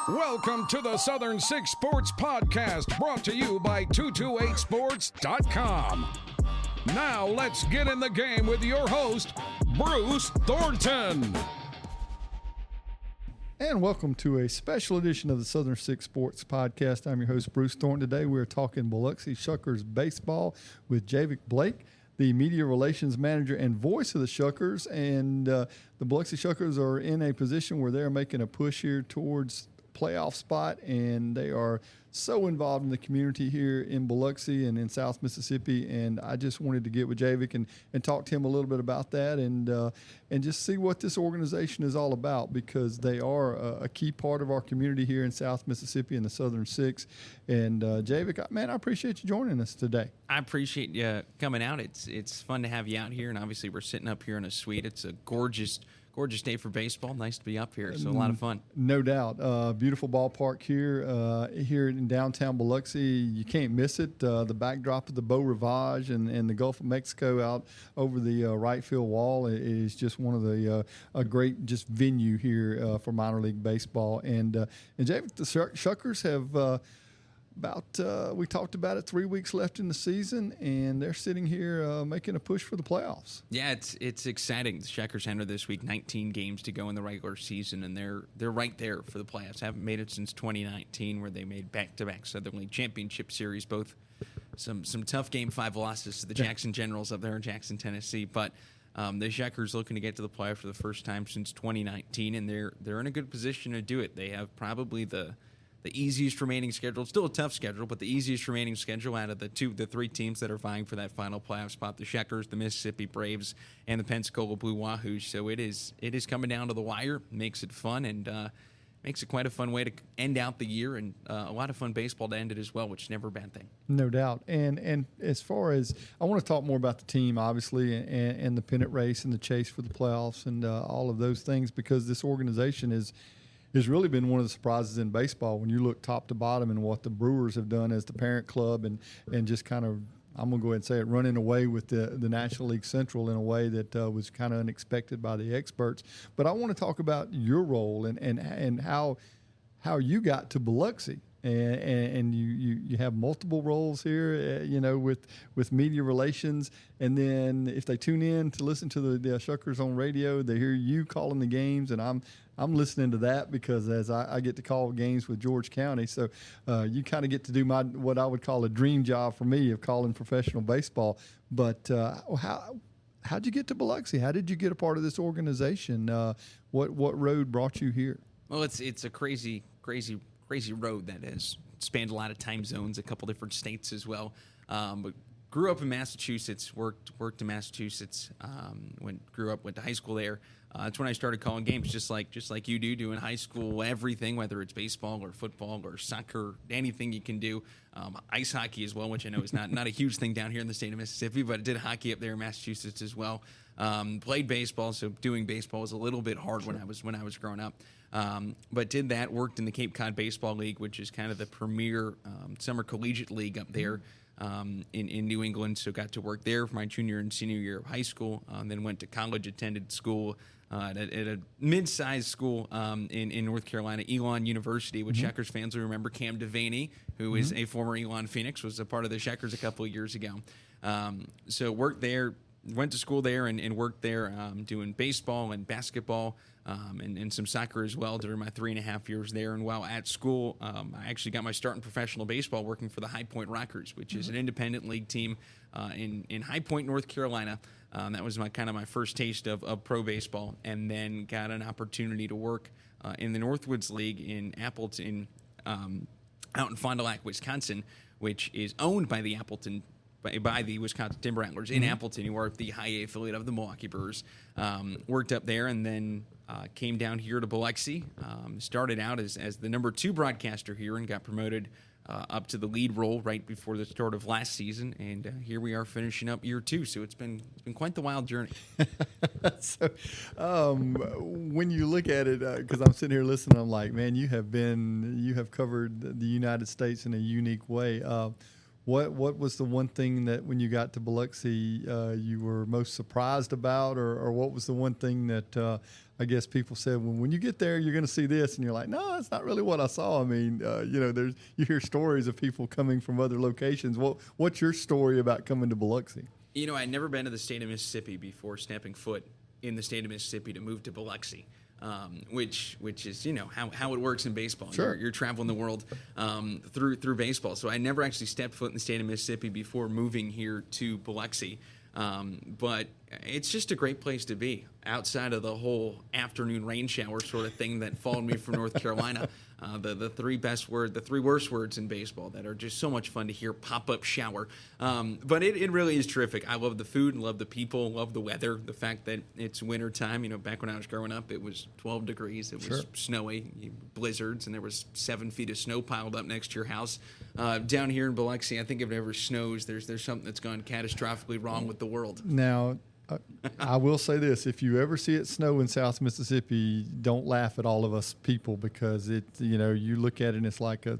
Welcome to the Southern Six Sports Podcast, brought to you by 228sports.com. Now let's get in the game with your host, Bruce Thornton. And welcome to a special edition of the Southern Six Sports Podcast. I'm your host, Bruce Thornton. Today we're talking Biloxi Shuckers baseball with Javik Blake, the media relations manager and voice of the Shuckers. And the Biloxi Shuckers are in a position where they're making a push here towards playoff spot, and they are so involved in the community here in Biloxi and in South Mississippi. And I just wanted to get with Javik and talk to him a little bit about that and just see what this organization is all about, because they are a key part of our community here in South Mississippi and the Southern Six. And Javik, man, I appreciate you joining us today. I appreciate you coming out. It's fun to have you out here, and obviously we're sitting up here in a suite. It's a gorgeous day for baseball. Nice to be up here. So a lot of fun. No doubt. Beautiful ballpark here in downtown Biloxi. You can't miss it. The backdrop of the Beau Rivage and the Gulf of Mexico out over the right field wall is just one of the a great just venue here for minor league baseball. And Javik, the Shuckers have we talked about it, 3 weeks left in the season, and they're sitting here making a push for the playoffs. Yeah, it's exciting. The Shuckers enter this week, 19 games to go in the regular season, and they're right there for the playoffs. Haven't made it since 2019, where they made back-to-back Southern League Championship Series, both some tough Game 5 losses to the Jackson Generals up there in Jackson, Tennessee. But the Shuckers looking to get to the playoffs for the first time since 2019, and they're in a good position to do it. They have probably the easiest remaining schedule. It's still a tough schedule, but the easiest remaining schedule out of the three teams that are vying for that final playoff spot: the Shuckers, the Mississippi Braves, and the Pensacola Blue Wahoos. So it is coming down to the wire. Makes it fun, and makes it quite a fun way to end out the year, and a lot of fun baseball to end it as well, which is never a bad thing. No doubt. And as far as I want to talk more about the team, obviously, and the pennant race and the chase for the playoffs and all of those things, because this organization has really been one of the surprises in baseball when you look top to bottom and what the Brewers have done as the parent club and just kind of, I'm going to go ahead and say it, running away with the National League Central in a way that was kind of unexpected by the experts. But I want to talk about your role and how you got to Biloxi. And you have multiple roles here, with media relations. And then if they tune in to listen to the Shuckers on radio, they hear you calling the games, and I'm listening to that because as I get to call games with George County. So you kind of get to do what I would call a dream job for me of calling professional baseball. But how'd you get to Biloxi? How did you get a part of this organization? What road brought you here? Well, it's a crazy road that has spanned a lot of time zones, a couple different states as well. But grew up in Massachusetts, worked in Massachusetts. Went to high school there. That's when I started calling games, just like you do in high school. Everything, whether it's baseball or football or soccer, anything you can do. Ice hockey as well, which I know is not a huge thing down here in the state of Mississippi, but I did hockey up there in Massachusetts as well. Played baseball, so doing baseball was a little bit hard when I was growing up. But did that, worked in the Cape Cod Baseball League, which is kind of the premier summer collegiate league up there in New England. So got to work there for my junior and senior year of high school. Then went to college, attended school at a mid-sized school in North Carolina, Elon University, which Shuckers fans will remember. Cam Devaney, who is a former Elon Phoenix, was a part of the Shuckers a couple of years ago. So worked there. Went to school there and worked there doing baseball and basketball and some soccer as well during my 3.5 years there. And while at school, I actually got my start in professional baseball working for the High Point Rockers, which is an independent league team in High Point, North Carolina. That was my first taste of pro baseball, and then got an opportunity to work in the Northwoods League in Appleton, out in Fond du Lac, Wisconsin, which is owned by the Wisconsin Timber Antlers in Appleton, who are the high A affiliate of the Milwaukee Brewers. Worked up there, and then came down here to Biloxi. Started out as the number 2 broadcaster here, and got promoted up to the lead role right before the start of last season. And here we are finishing up year 2. So it's been quite the wild journey. So when you look at it, because I'm sitting here listening, I'm like, man, you have covered the United States in a unique way. What was the one thing that when you got to Biloxi you were most surprised about, or what was the one thing that I guess people said, well, when you get there, you're going to see this, and you're like, no, that's not really what I saw. I mean, you hear stories of people coming from other locations. What's your story about coming to Biloxi? I'd never been to the state of Mississippi before stepping foot in the state of Mississippi to move to Biloxi. Which is how it works in baseball. Sure. You're traveling the world through baseball. So I never actually stepped foot in the state of Mississippi before moving here to Biloxi. But it's just a great place to be outside of the whole afternoon rain shower sort of thing that followed me from North Carolina. The three worst words in baseball that are just so much fun to hear: pop-up shower. But it really is terrific. I love the food, love the people, love the weather. The fact that it's winter time. Back when I was growing up, it was 12 degrees. It was snowy, blizzards, and there was 7 feet of snow piled up next to your house. Down here in Biloxi, I think if it ever snows, there's something that's gone catastrophically wrong with the world. Now, I will say this: if you ever see it snow in South Mississippi, don't laugh at all of us people, because you look at it and it's like a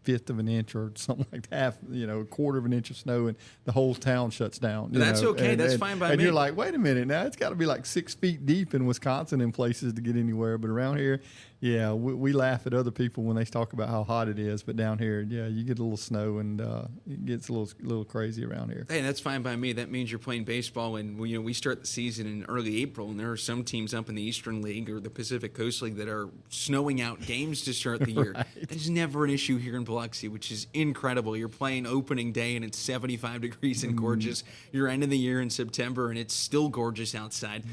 fifth of an inch or something like that, a quarter of an inch of snow, and the whole town shuts down. That's okay. That's fine by me. And you're like, wait a minute, now it's got to be like 6 feet deep in Wisconsin in places to get anywhere. But around here, we laugh at other people when they talk about how hot it is. But down here, you get a little snow, and it gets a little crazy around here. Hey, that's fine by me. That means you're playing baseball, and we start the season in early April, and there are some teams up in the Eastern League or the Pacific Coast League that are snowing out games to start the year. Right. There's never an issue here in Biloxi, which is incredible. You're playing opening day, and it's 75 degrees and gorgeous. You're ending the year in September, and it's still gorgeous outside.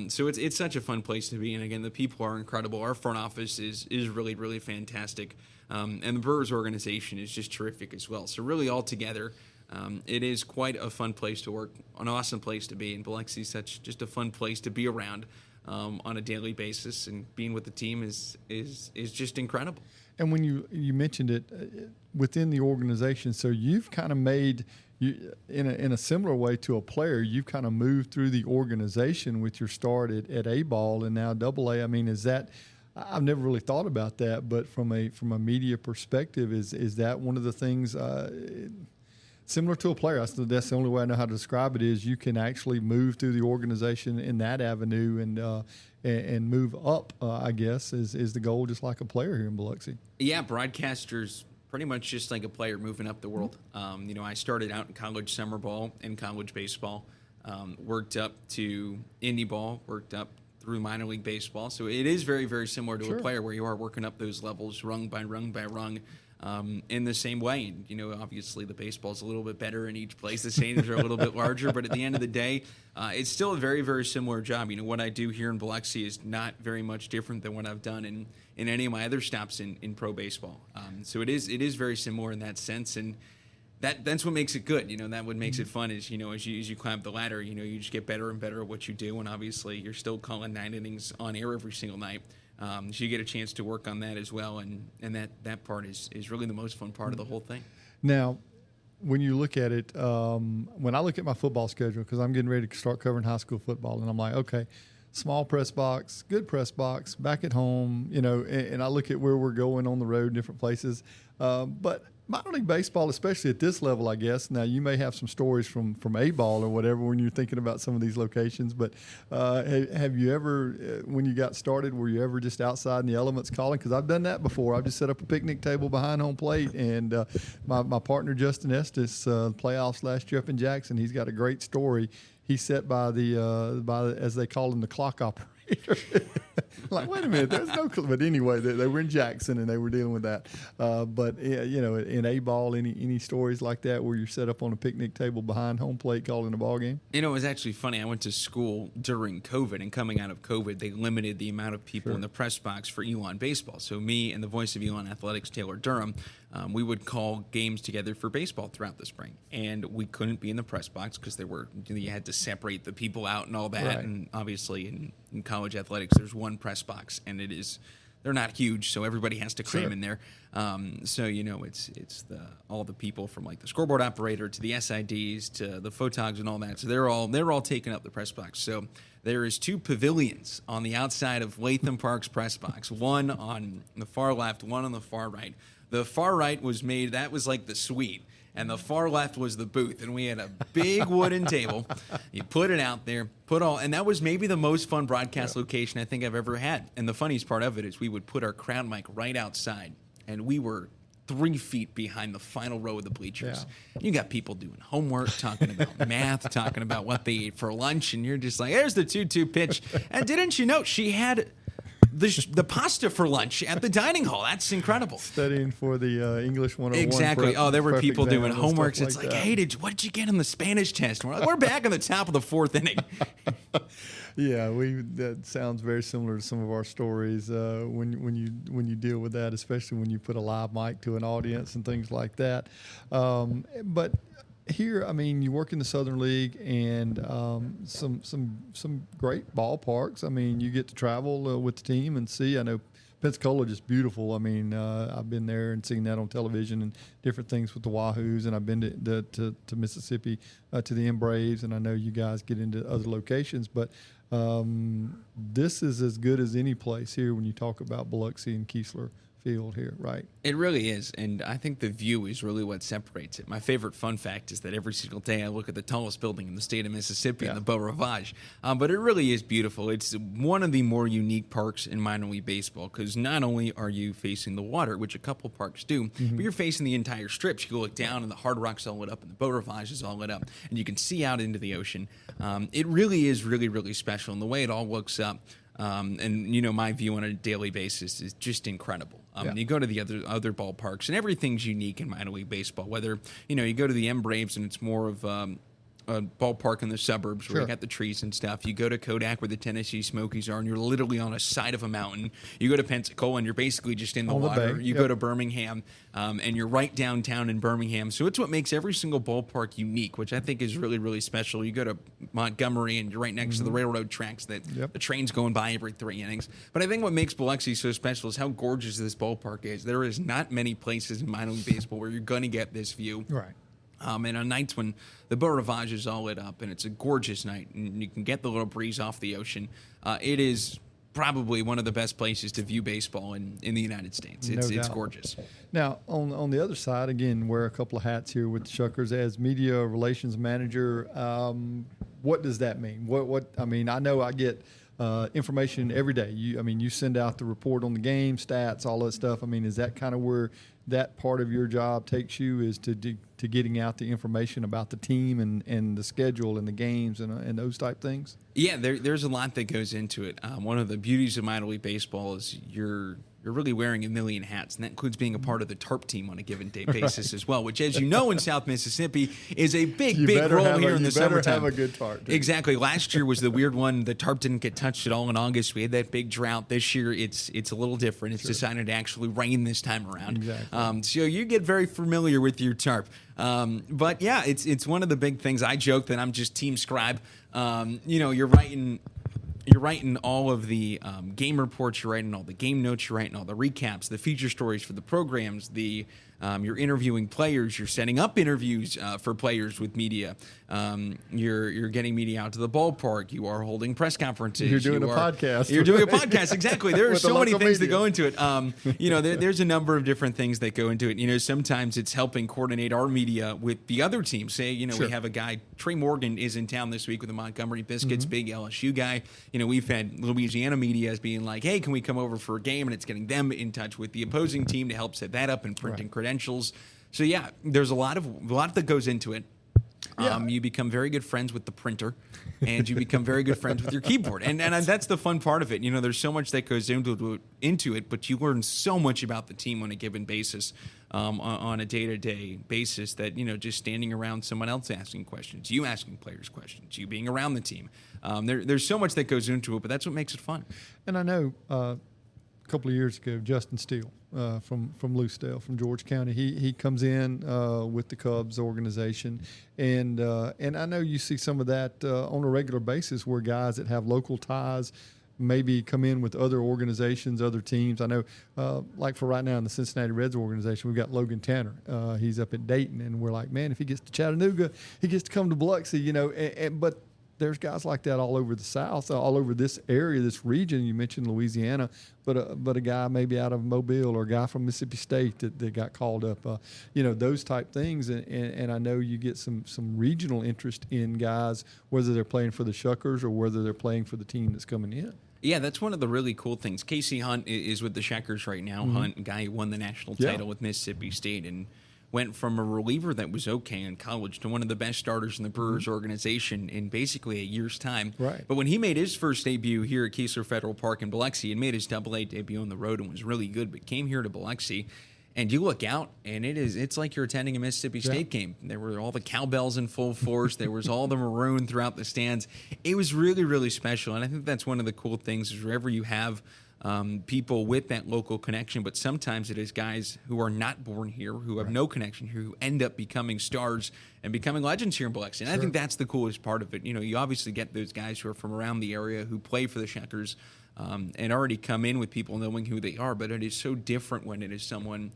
So it's such a fun place to be. And again, the people are incredible. Our front office is really, really fantastic. And the Brewers organization is just terrific as well. So really all together, it is quite a fun place to work, an awesome place to be. And Biloxi is just a fun place to be around on a daily basis. And being with the team is just incredible. And when you mentioned it within the organization, so you've kind of made in a similar way to a player, you've kind of moved through the organization with your start at A-ball and now AA. I mean, is that? I've never really thought about that, but from a media perspective, is that one of the things similar to a player? That's the only way I know how to describe it. Is you can actually move through the organization in that avenue and move up. I guess is the goal, just like a player here in Biloxi. Yeah, broadcasters pretty much just like a player moving up the world. I started out in college summer ball and college baseball, worked up to indie ball, worked up through minor league baseball. So it is very, very similar to a player where you are working up those levels rung by rung by rung in the same way. And, obviously the baseball's a little bit better in each place. The stadiums are a little bit larger, but at the end of the day, it's still a very, very similar job. What I do here in Biloxi is not very much different than what I've done in any of my other stops in pro baseball. So it is very similar in that sense. And that's what makes it good. That what makes it fun is, as you climb the ladder, you just get better and better at what you do. And obviously you're still calling 9 innings on air every single night. So you get a chance to work on that as well. And that part is really the most fun part of the whole thing. Now, when you look at it, when I look at my football schedule, because I'm getting ready to start covering high school football, and I'm like, okay, small press box, good press box, back at home, and I look at where we're going on the road, different places. But minor league baseball, especially at this level, I guess. Now, you may have some stories from A-ball or whatever when you're thinking about some of these locations, but have you ever, when you got started, were you ever just outside in the elements calling? Because I've done that before. I've just set up a picnic table behind home plate, and my partner, Justin Estes, playoffs last year up in Jackson, he's got a great story. He sat by as they call him, the clock operator. Like, wait a minute, there's no clue. But anyway, they were in Jackson and they were dealing with that. But in A-ball, any stories like that where you're set up on a picnic table behind home plate calling a ball game? It was actually funny. I went to school during COVID, and coming out of COVID, they limited the amount of people in the press box for Elon baseball. So me and the voice of Elon Athletics, Taylor Durham, we would call games together for baseball throughout the spring, and we couldn't be in the press box because you had to separate the people out and all that. Right. And obviously in college athletics, there's one press box, and they're not huge, so everybody has to cram in there. So it's all the people from like the scoreboard operator to the SIDs to the photogs and all that. So they're all taking up the press box. So there is 2 pavilions on the outside of Latham Park's press box, one on the far left, one on the far right. The far right was made, that was like the suite. And the far left was the booth. And we had a big wooden table. You put it out there, and that was maybe the most fun broadcast location I think I've ever had. And the funniest part of it is we would put our crowd mic right outside, and we were 3 feet behind the final row of the bleachers. Yeah. You got people doing homework, talking about math, talking about what they ate for lunch, and you're just like, there's the 2-2 pitch. And didn't you know she had the pasta for lunch at the dining hall? That's incredible. Studying for the English 101. Exactly. There were people doing homeworks. It's like, that. Hey, what did you get on the Spanish test? And we're like, we're back on the top of the 4th inning. Yeah, that sounds very similar to some of our stories when you deal with that, especially when you put a live mic to an audience and things like that. But here, I mean, you work in the Southern League and some great ballparks. I mean, you get to travel with the team and see. I know Pensacola is beautiful. I mean, I've been there and seen that on television and different things with the Wahoos, and I've been to Mississippi to the M Braves, and I know you guys get into other locations, but this is as good as any place here when you talk about Biloxi and Keesler Field here, right? It really is, and I think the view is really what separates it. My favorite fun fact is that every single day I look at the tallest building in the state of Mississippi, the Beau Rivage. But it really is beautiful. It's one of the more unique parks in minor league baseball because not only are you facing the water, which a couple parks do, but you're facing the entire strips. You look down and the Hard Rock's all lit up and the Beau Rivage is all lit up, and you can see out into the ocean. It really is really, really special, and the way it all looks up. And, you know, my view on a daily basis is just incredible. You go to the other ballparks, and everything's unique in minor league baseball. Whether, you know, you go to the M Braves, and it's more of a ballpark in the suburbs where you got the trees and stuff. You go to Kodak where the Tennessee Smokies are, and you're literally on a side of a mountain. You go to Pensacola, and you're basically just in the water. You go to Birmingham, and you're right downtown in Birmingham. So it's what makes every single ballpark unique, which I think is really, really special. You go to Montgomery, and you're right next to the railroad tracks that the train's going by every 3 innings. But I think what makes Biloxi so special is how gorgeous this ballpark is. There is not many places in minor league baseball where you're going to get this view. Right. And on nights when the Beau Rivage is all lit up and it's a gorgeous night and you can get the little breeze off the ocean, it is probably one of the best places to view baseball in the United States. It's gorgeous. Now, on the other side, again, wear a couple of hats here with the Shuckers as media relations manager. What does that mean? What I mean, I know I get information every day. You send out the report on the game, stats, all that stuff. I mean, is that kind of where that part of your job takes you, is to getting out the information about the team and the schedule and the games and those type things? Yeah, there's a lot that goes into it. One of the beauties of minor league baseball is you're really wearing a million hats, and that includes being a part of the TARP team on a given day basis as well, which, as you know, in South Mississippi is a big role here in the summertime. You better have a good TARP. Exactly. Last year was the weird one. The TARP didn't get touched at all in August. We had that big drought. This year, it's a little different. It's decided to actually rain this time around. Exactly. So you get very familiar with your TARP. But yeah, it's one of the big things. I joke that I'm just team scribe. You're writing all of the game reports, you're writing all the game notes, you're writing all the recaps, the feature stories for the programs, you're interviewing players, you're setting up interviews for players with media, you're getting media out to the ballpark, you are holding press conferences. You're doing a podcast. You're doing a podcast, exactly. There are so many things that go into it. There's a number of different things that go into it. Sometimes it's helping coordinate our media with the other teams. Say, we have a guy, Trey Morgan is in town this week with the Montgomery Biscuits, big LSU guy. We've had Louisiana media as being like, hey, can we come over for a game? And it's getting them in touch with the opposing team to help set that up and printing credentials. So yeah, there's a lot that goes into it. You become very good friends with the printer, and you become very good friends with your keyboard, and that's the fun part of it. There's so much that goes into it, but you learn so much about the team on a given basis, on a day-to-day basis. That just standing around someone else asking questions, you asking players questions, you being around the team. There's so much that goes into it, but that's what makes it fun. And I know a couple of years ago, Justin Steele from Lucedale, from George County, he comes in with the Cubs organization, and I know you see some of that on a regular basis, where guys that have local ties maybe come in with other organizations, other teams. I know, like for right now in the Cincinnati Reds organization, we've got Logan Tanner. He's up at Dayton, and we're like, man, if he gets to Chattanooga, he gets to come to Biloxi, but there's guys like that all over the South, all over this area, this region. You mentioned Louisiana, but a guy maybe out of Mobile or a guy from Mississippi State that got called up, those type things. And I know you get some regional interest in guys, whether they're playing for the Shuckers or whether they're playing for the team that's coming in. Yeah, that's one of the really cool things. Casey Hunt is with the Shuckers right now. Hunt, a guy who won the national title with Mississippi State and went from a reliever that was okay in college to one of the best starters in the Brewers organization in basically a year's time. Right. But when he made his first debut here at Keesler Federal Park in Biloxi and made his Double-A debut on the road and was really good, but came here to Biloxi, and you look out, and it's like you're attending a Mississippi State game. There were all the cowbells in full force. There was all the maroon throughout the stands. It was really, really special, and I think that's one of the cool things is wherever you have people with that local connection, but sometimes it is guys who are not born here, who have no connection here, who end up becoming stars and becoming legends here in Biloxi. And I think that's the coolest part of it. You obviously get those guys who are from around the area who play for the Shuckers and already come in with people knowing who they are, but it is so different when it is someone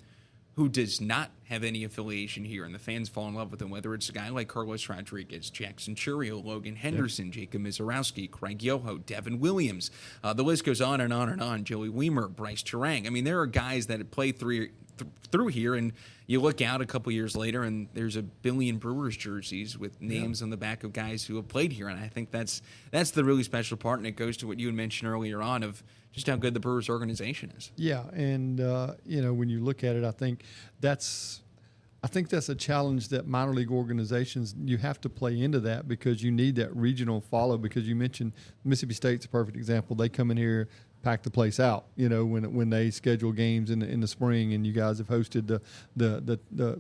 who does not have any affiliation here, and the fans fall in love with him, whether it's a guy like Carlos Rodriguez, Jackson Churio, Logan Henderson, Jacob Mizorowski, Craig Yoho, Devin Williams. The list goes on and on and on. Joey Weimer, Bryce Turang. I mean, there are guys that play through here, and you look out a couple years later, and there's a billion Brewers jerseys with names on the back of guys who have played here, and I think that's the really special part, and it goes to what you had mentioned earlier on of just how good the Brewers organization is. Yeah, and when you look at it, I think that's a challenge that minor league organizations, you have to play into that because you need that regional follow. Because you mentioned Mississippi State's a perfect example. They come in here, pack the place out. When they schedule games in the spring, and you guys have hosted the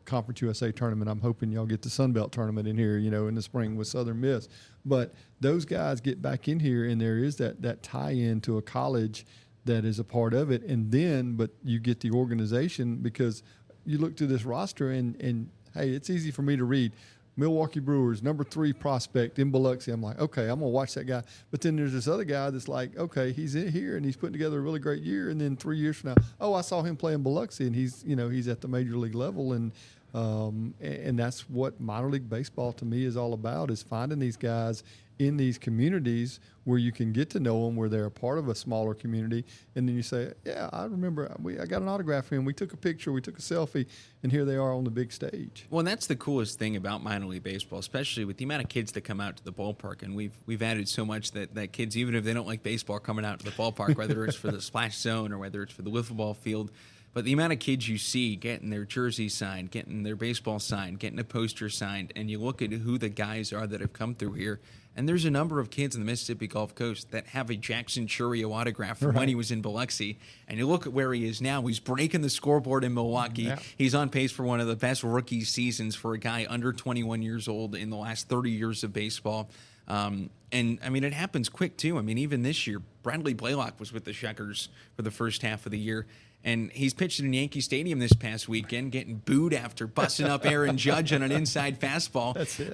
Conference USA tournament. I'm hoping y'all get the Sun Belt tournament in here, in the spring with Southern Miss. But those guys get back in here, and there is that tie-in to a college that is a part of it. And then, but you get the organization because you look through this roster, and hey, it's easy for me to read. Milwaukee Brewers, number 3 prospect in Biloxi. I'm like, okay, I'm going to watch that guy. But then there's this other guy that's like, okay, he's in here, and he's putting together a really great year. And then 3 years from now, I saw him play in Biloxi, and he's at the major league level. And that's what minor league baseball to me is all about, is finding these guys in these communities where you can get to know them, where they're a part of a smaller community. And then you say, yeah, I remember I got an autograph from him. We took a picture, we took a selfie, and here they are on the big stage. Well, and that's the coolest thing about minor league baseball, especially with the amount of kids that come out to the ballpark. And we've added so much that kids, even if they don't like baseball, are coming out to the ballpark, whether it's for the splash zone or whether it's for the wiffle ball field. But the amount of kids you see getting their jersey signed, getting their baseball signed, getting a poster signed, and you look at who the guys are that have come through here, and there's a number of kids in the Mississippi Gulf Coast that have a Jackson Churio autograph from when he was in Biloxi, and you look at where he is now. He's breaking the scoreboard in Milwaukee. Yeah. He's on pace for one of the best rookie seasons for a guy under 21 years old in the last 30 years of baseball. And, I mean, it happens quick, too. I mean, even this year, Bradley Blaylock was with the Shuckers for the first half of the year. And he's pitched in Yankee Stadium this past weekend, getting booed after busting up Aaron Judge on an inside fastball. That's it.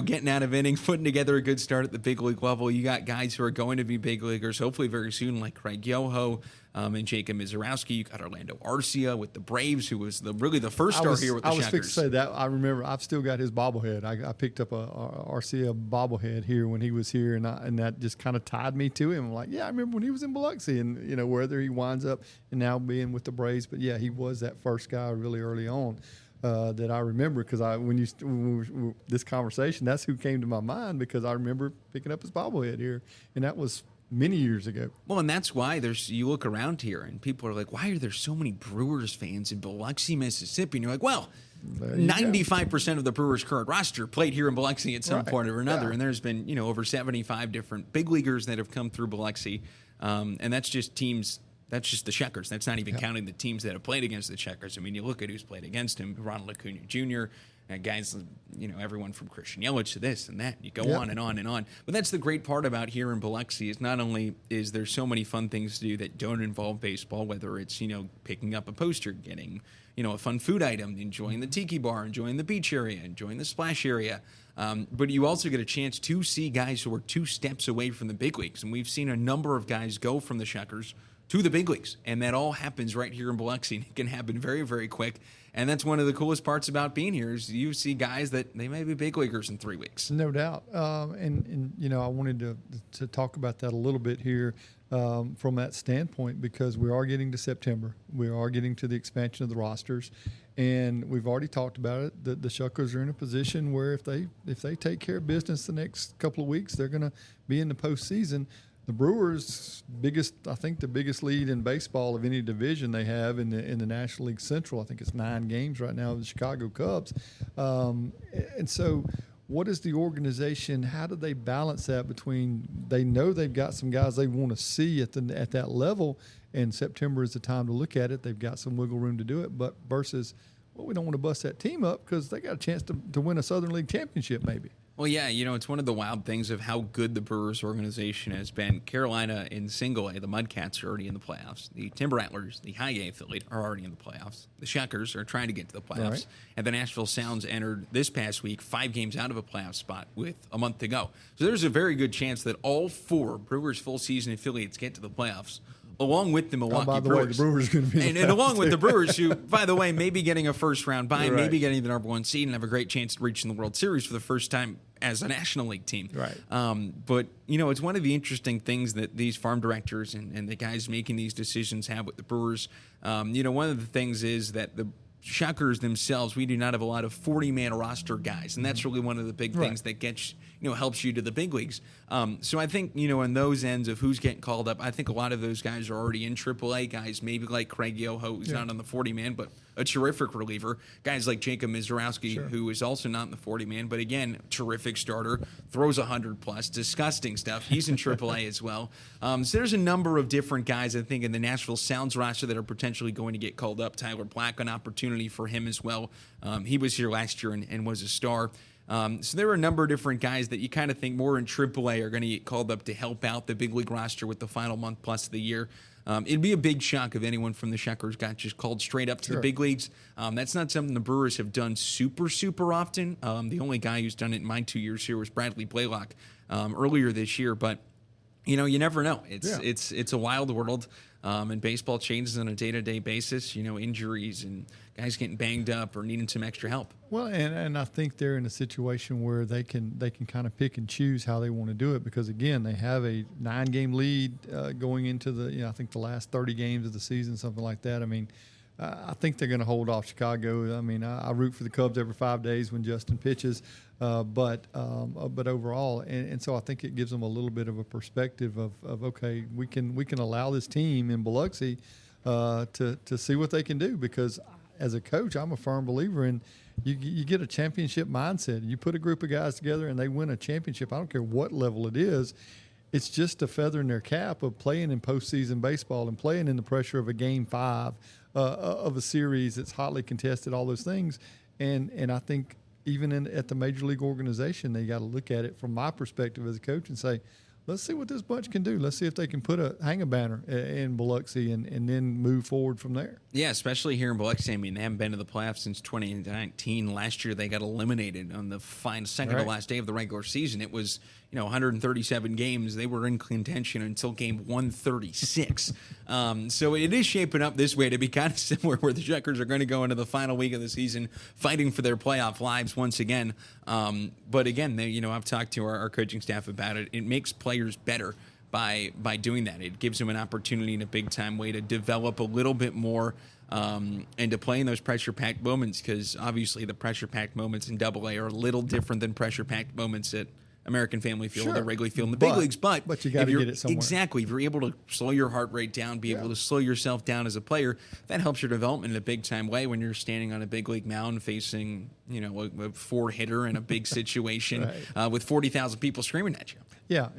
Getting out of innings, putting together a good start at the big league level. You got guys who are going to be big leaguers, hopefully very soon, like Craig Yoho and Jacob Mizorowski. You got Orlando Arcia with the Braves, who was really the first star here with the Shuckers. I was fixed to say that. I remember I've still got his bobblehead. I picked up a Arcia bobblehead here when he was here, and that just kind of tied me to him. I'm like, yeah, I remember when he was in Biloxi, and whether he winds up and now being with the Braves, but yeah, he was that first guy really early on. That I remember because this conversation, that's who came to my mind, because I remember picking up his bobblehead here, and that was many years ago. Well, and that's why you look around here and people are like, why are there so many Brewers fans in Biloxi, Mississippi? And you're like, well, 95% of the Brewers' current roster played here in Biloxi at some point or another. Yeah. And there's been, over 75 different big leaguers that have come through Biloxi. And that's just teams. That's just the Shuckers. That's not even counting the teams that have played against the Shuckers. I mean, you look at who's played against him: Ronald Acuna Jr., guys, everyone from Christian Yelich to this and that. You go on and on and on. But that's the great part about here in Biloxi, is not only is there so many fun things to do that don't involve baseball, whether it's, picking up a poster, getting, a fun food item, enjoying the tiki bar, enjoying the beach area, enjoying the splash area. But you also get a chance to see guys who are 2 steps away from the big leagues. And we've seen a number of guys go from the Shuckers to the big leagues. And that all happens right here in Biloxi. It can happen very, very quick. And that's one of the coolest parts about being here is you see guys that they may be big leaguers in 3 weeks. No doubt. And I wanted to talk about that a little bit here from that standpoint, because we are getting to September. We are getting to the expansion of the rosters. And we've already talked about it. The Shuckers are in a position where if they take care of business the next couple of weeks, they're going to be in the postseason. The Brewers' the biggest lead in baseball of any division they have in the National League Central. I think it's 9 games right now with the Chicago Cubs. And so what is the organization, how do they balance that between they know they've got some guys they want to see at that level, and September is the time to look at it. They've got some wiggle room to do it, but versus, well, we don't want to bust that team up because they got a chance to win a Southern League championship maybe. Well, yeah, it's one of the wild things of how good the Brewers organization has been. Carolina in single A, the Mudcats are already in the playoffs. The Timber Rattlers, the high A affiliate, are already in the playoffs. The Shuckers are trying to get to the playoffs. Right. And the Nashville Sounds entered this past week 5 games out of a playoff spot with a month to go. So there's a very good chance that all 4 Brewers full season affiliates get to the playoffs, along with the Milwaukee Brewers. The Brewers going to be and along with the Brewers, who, by the way, may be getting a first-round bye, maybe getting the number 1 seed and have a great chance of reaching the World Series for the first time as a National League team. Right. But, it's one of the interesting things that these farm directors and the guys making these decisions have with the Brewers. One of the things is that the Shuckers themselves, we do not have a lot of 40-man roster guys, and that's really one of the big things that gets helps you to the big leagues. So I think on those ends of who's getting called up, I think a lot of those guys are already in AAA. Guys maybe like Craig Yoho, who's not on the 40-man, but a terrific reliever. Guys like Jacob Mizorowski, who is also not in the 40-man, but again, terrific starter, throws 100+, disgusting stuff. He's in AAA as well. So there's a number of different guys, I think, in the Nashville Sounds roster that are potentially going to get called up. Tyler Black, an opportunity for him as well. He was here last year and was a star. So there are a number of different guys that you kind of think more in AAA are going to get called up to help out the big league roster with the final month plus of the year. It'd be a big shock if anyone from the Shuckers got just called straight up to the big leagues. That's not something the Brewers have done super, super often. The only guy who's done it in my 2 years here was Bradley Blaylock earlier this year. But, you never know. It's a wild world. And baseball changes on a day-to-day basis, injuries and guys getting banged up or needing some extra help. Well, and I think they're in a situation where they can kind of pick and choose how they want to do it because, again, they have a 9-game lead going into the, I think the last 30 games of the season, something like that. I mean, I think they're going to hold off Chicago. I mean, I root for the Cubs every 5 days when Justin pitches, but overall, and so I think it gives them a little bit of a perspective of okay, we can allow this team in Biloxi to see what they can do, because as a coach, I'm a firm believer in you get a championship mindset. You put a group of guys together and they win a championship. I don't care what level it is. It's just a feather in their cap of playing in postseason baseball and playing in the pressure of a Game 5 of a series that's hotly contested, all those things. And I think even at the major league organization, they got to look at it from my perspective as a coach and say, let's see what this bunch can do. Let's see if they can hang a banner in Biloxi and then move forward from there. Yeah, especially here in Biloxi. I mean, they haven't been to the playoffs since 2019. Last year, they got eliminated on the second to last day of the regular season. It was, 137 games. They were in contention until game 136. So it is shaping up this way to be kind of similar, where the Shuckers are going to go into the final week of the season fighting for their playoff lives once again. But again, I've talked to our coaching staff about it. It makes players better by doing that. It gives them an opportunity in a big-time way to develop a little bit more and to play in those pressure-packed moments, because obviously the pressure-packed moments in AA are a little different than pressure-packed moments at American Family Field or Wrigley Field in the big leagues. But you got to get it somewhere. Exactly. If you're able to slow your heart rate down, be able to slow yourself down as a player, that helps your development in a big-time way when you're standing on a big league mound facing, a 4-hitter in a big situation with 40,000 people screaming at you. Yeah,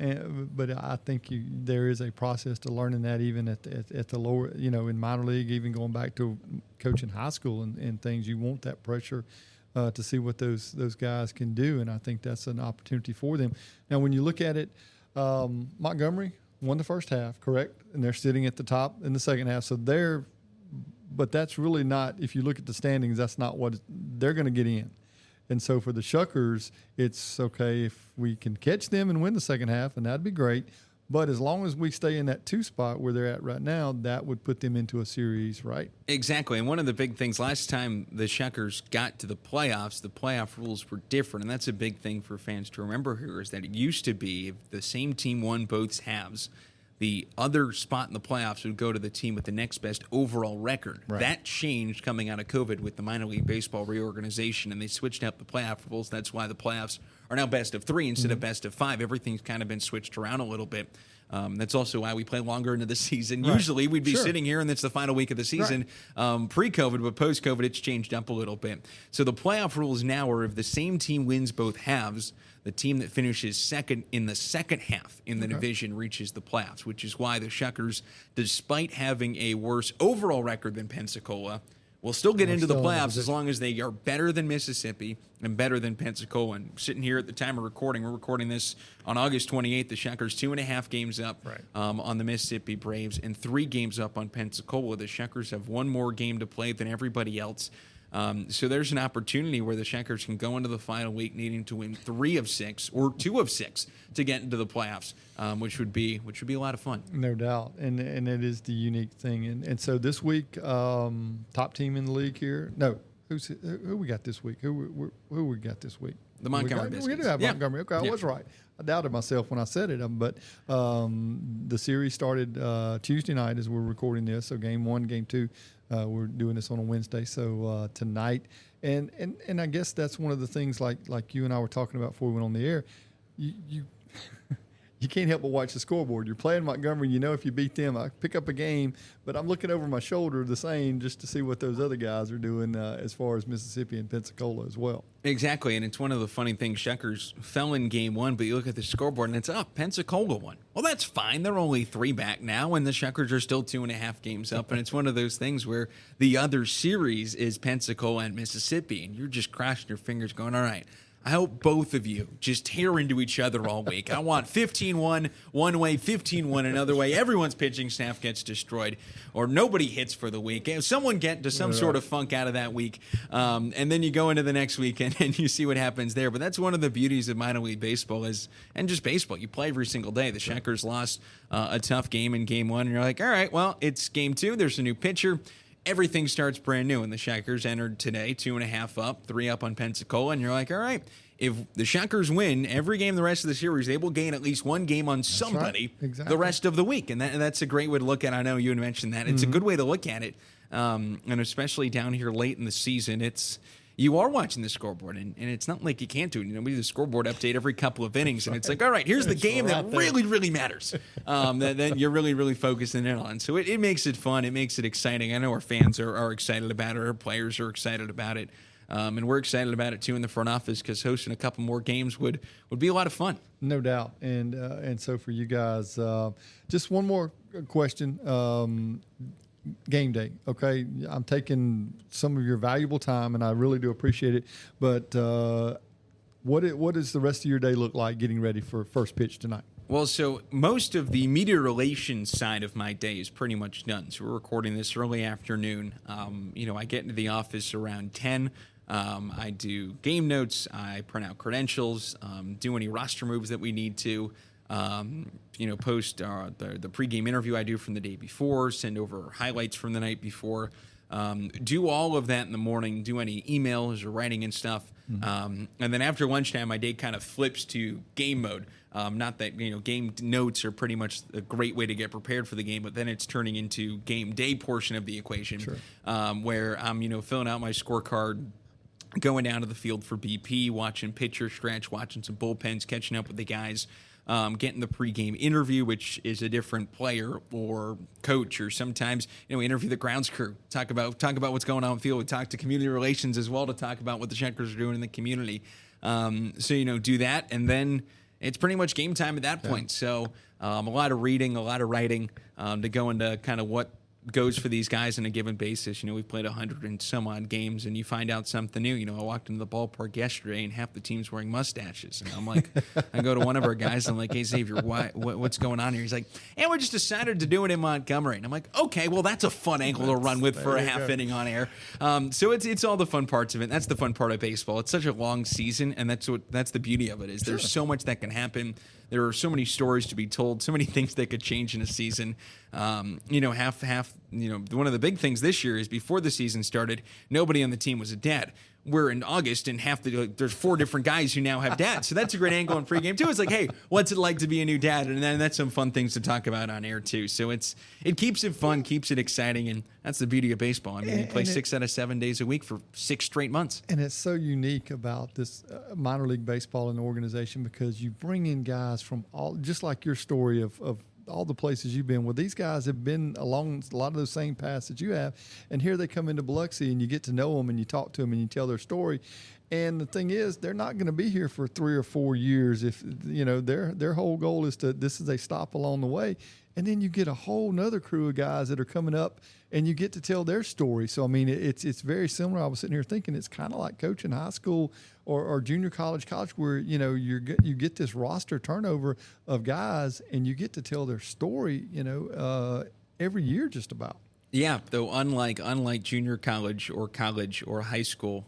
but I think there is a process to learning that even at the lower, in minor league, even going back to coaching high school and things. You want that pressure to see what those guys can do, and I think that's an opportunity for them. Now, when you look at it, Montgomery won the first half, correct? And they're sitting at the top in the second half. So but that's really not, if you look at the standings, that's not what they're going to get in. And so for the Shuckers, it's okay if we can catch them and win the second half, and that'd be great. But as long as we stay in that 2 spot where they're at right now, that would put them into a series, right? Exactly. And one of the big things last time the Shuckers got to the playoff rules were different. And that's a big thing for fans to remember here is that it used to be if the same team won both halves, the other spot in the playoffs would go to the team with the next best overall record. Right. That changed coming out of COVID with the minor league baseball reorganization, and they switched up the playoff rules. That's why the playoffs are now best of 3 instead of best of 5. Everything's kind of been switched around a little bit. That's also why we play longer into the season. Right. Usually we'd be Sure. sitting here and it's the final week of the season pre-COVID, but post-COVID it's changed up a little bit. So the playoff rules now are if the same team wins both halves, the team that finishes second in the second half in the division reaches the playoffs, which is why the Shuckers, despite having a worse overall record than Pensacola, will still get into the playoffs as long as they are better than Mississippi and better than Pensacola. And sitting here at the time of recording, we're recording this on August 28th. The Shuckers 2.5 games up on the Mississippi Braves and 3 games up on Pensacola. The Shuckers have 1 more game to play than everybody else. So there's an opportunity where the Shuckers can go into the final week needing to win 3 of 6 or 2 of 6 to get into the playoffs, which would be a lot of fun. No doubt, and it is the unique thing. And so this week, top team in the league here. No, who we got this week? Who we got this week? The Montgomery we Biscuits. do have Montgomery. Okay, I Yeah. was right. I doubted myself when I said it. But the series started Tuesday night as we're recording this. So game 1, game 2. We're doing this on a Wednesday, so tonight, and I guess that's one of the things like you and I were talking about before we went on the air. You you can't help but watch the scoreboard. You're playing Montgomery, you know if you beat them, I pick up a game, but I'm looking over my shoulder the same just to see what those other guys are doing as far as Mississippi and Pensacola as well. Exactly, and it's one of the funny things. Shuckers fell in game 1, but you look at the scoreboard and it's Pensacola won. Well, that's fine. They're only 3 back now, and the Shuckers are still 2.5 games up. And it's one of those things where the other series is Pensacola and Mississippi, and you're just crossing your fingers, going, "All right, I hope both of you just tear into each other all week. I want 15-1 one way, 15-1 another way. Everyone's pitching staff gets destroyed, or nobody hits for the week. Someone get to some sort of funk out of that week, and then you go into the next week and you see what happens there. But that's one of the beauties of minor league baseball and just baseball. You play every single day. The Shuckers lost a tough game in game 1, and you're like, all right, well, it's game 2. There's a new pitcher. Everything starts brand new, and the Shuckers entered today 2.5 up, 3 up on Pensacola, and you're like, all right, if the Shuckers win every game the rest of the series, they will gain at least 1 game on somebody the rest of the week, and that's a great way to look at it. I know you had mentioned that. It's a good way to look at it, and especially down here late in the season, you are watching the scoreboard, and it's not like you can't do it. We do the scoreboard update every couple of innings, and it's like, all right, here's the game that really, really matters, that you're really, really focusing in on. So it makes it fun. It makes it exciting. I know our fans are excited about it. Our players are excited about it. And we're excited about it, too, in the front office because hosting a couple more games would be a lot of fun. No doubt. And so for you guys, just one more question. Game day, okay? I'm taking some of your valuable time, and I really do appreciate it. But what does the rest of your day look like getting ready for first pitch tonight? Well, so most of the media relations side of my day is pretty much done. So we're recording this early afternoon. I get into the office around 10. I do game notes. I print out credentials, do any roster moves that we need to. Post the pregame interview I do from the day before, send over highlights from the night before, do all of that in the morning, do any emails or writing and stuff. And then after lunchtime, my day kind of flips to game mode. Not that, game notes are pretty much a great way to get prepared for the game, but then it's turning into game day portion of the equation, where I'm, filling out my scorecard, going down to the field for BP, watching pitcher stretch, watching some bullpens, catching up with the guys, getting the pregame interview, which is a different player or coach, or sometimes we interview the grounds crew, talk about what's going on in the field. We talk to community relations as well to talk about what the Shuckers are doing in the community. Do that, and then it's pretty much game time at that point. So a lot of reading, a lot of writing to go into kind of what goes for these guys on a given basis. We've played 100 and some odd games, and you find out something new. I walked into the ballpark yesterday, and half the team's wearing mustaches. And I'm like, I go to one of our guys, I'm like, hey, Xavier, what's going on here? He's like, and we just decided to do it in Montgomery. And I'm like, okay, well, that's a fun angle to run with for a half inning on air. So it's all the fun parts of it. That's the fun part of baseball. It's such a long season, and that's the beauty of it is there's so much that can happen. there are so many stories to be told, so many things that could change in a season. One of the big things this year is before the season started, nobody on the team was a dad. We're in August, and there's 4 different guys who now have dads. So that's a great angle in pregame too. It's like, hey, what's it like to be a new dad? And then that's some fun things to talk about on air too. So it keeps it fun, keeps it exciting, and that's the beauty of baseball. I mean, you play 6 out of 7 days a week for 6 straight months. And it's so unique about this minor league baseball and organization because you bring in guys from all, just like your story of all the places you've been. Well, these guys have been along a lot of those same paths that you have, and here they come into Biloxi, and you get to know them, and you talk to them, and you tell their story. And the thing is, they're not going to be here for 3 or 4 years. If their whole goal is this is a stop along the way, and then you get a whole nother crew of guys that are coming up, and you get to tell their story. So I mean, it's very similar. I was sitting here thinking it's kind of like coaching high school or junior college, where you get this roster turnover of guys, and you get to tell their story. Every year, just about. Yeah, though unlike junior college or high school.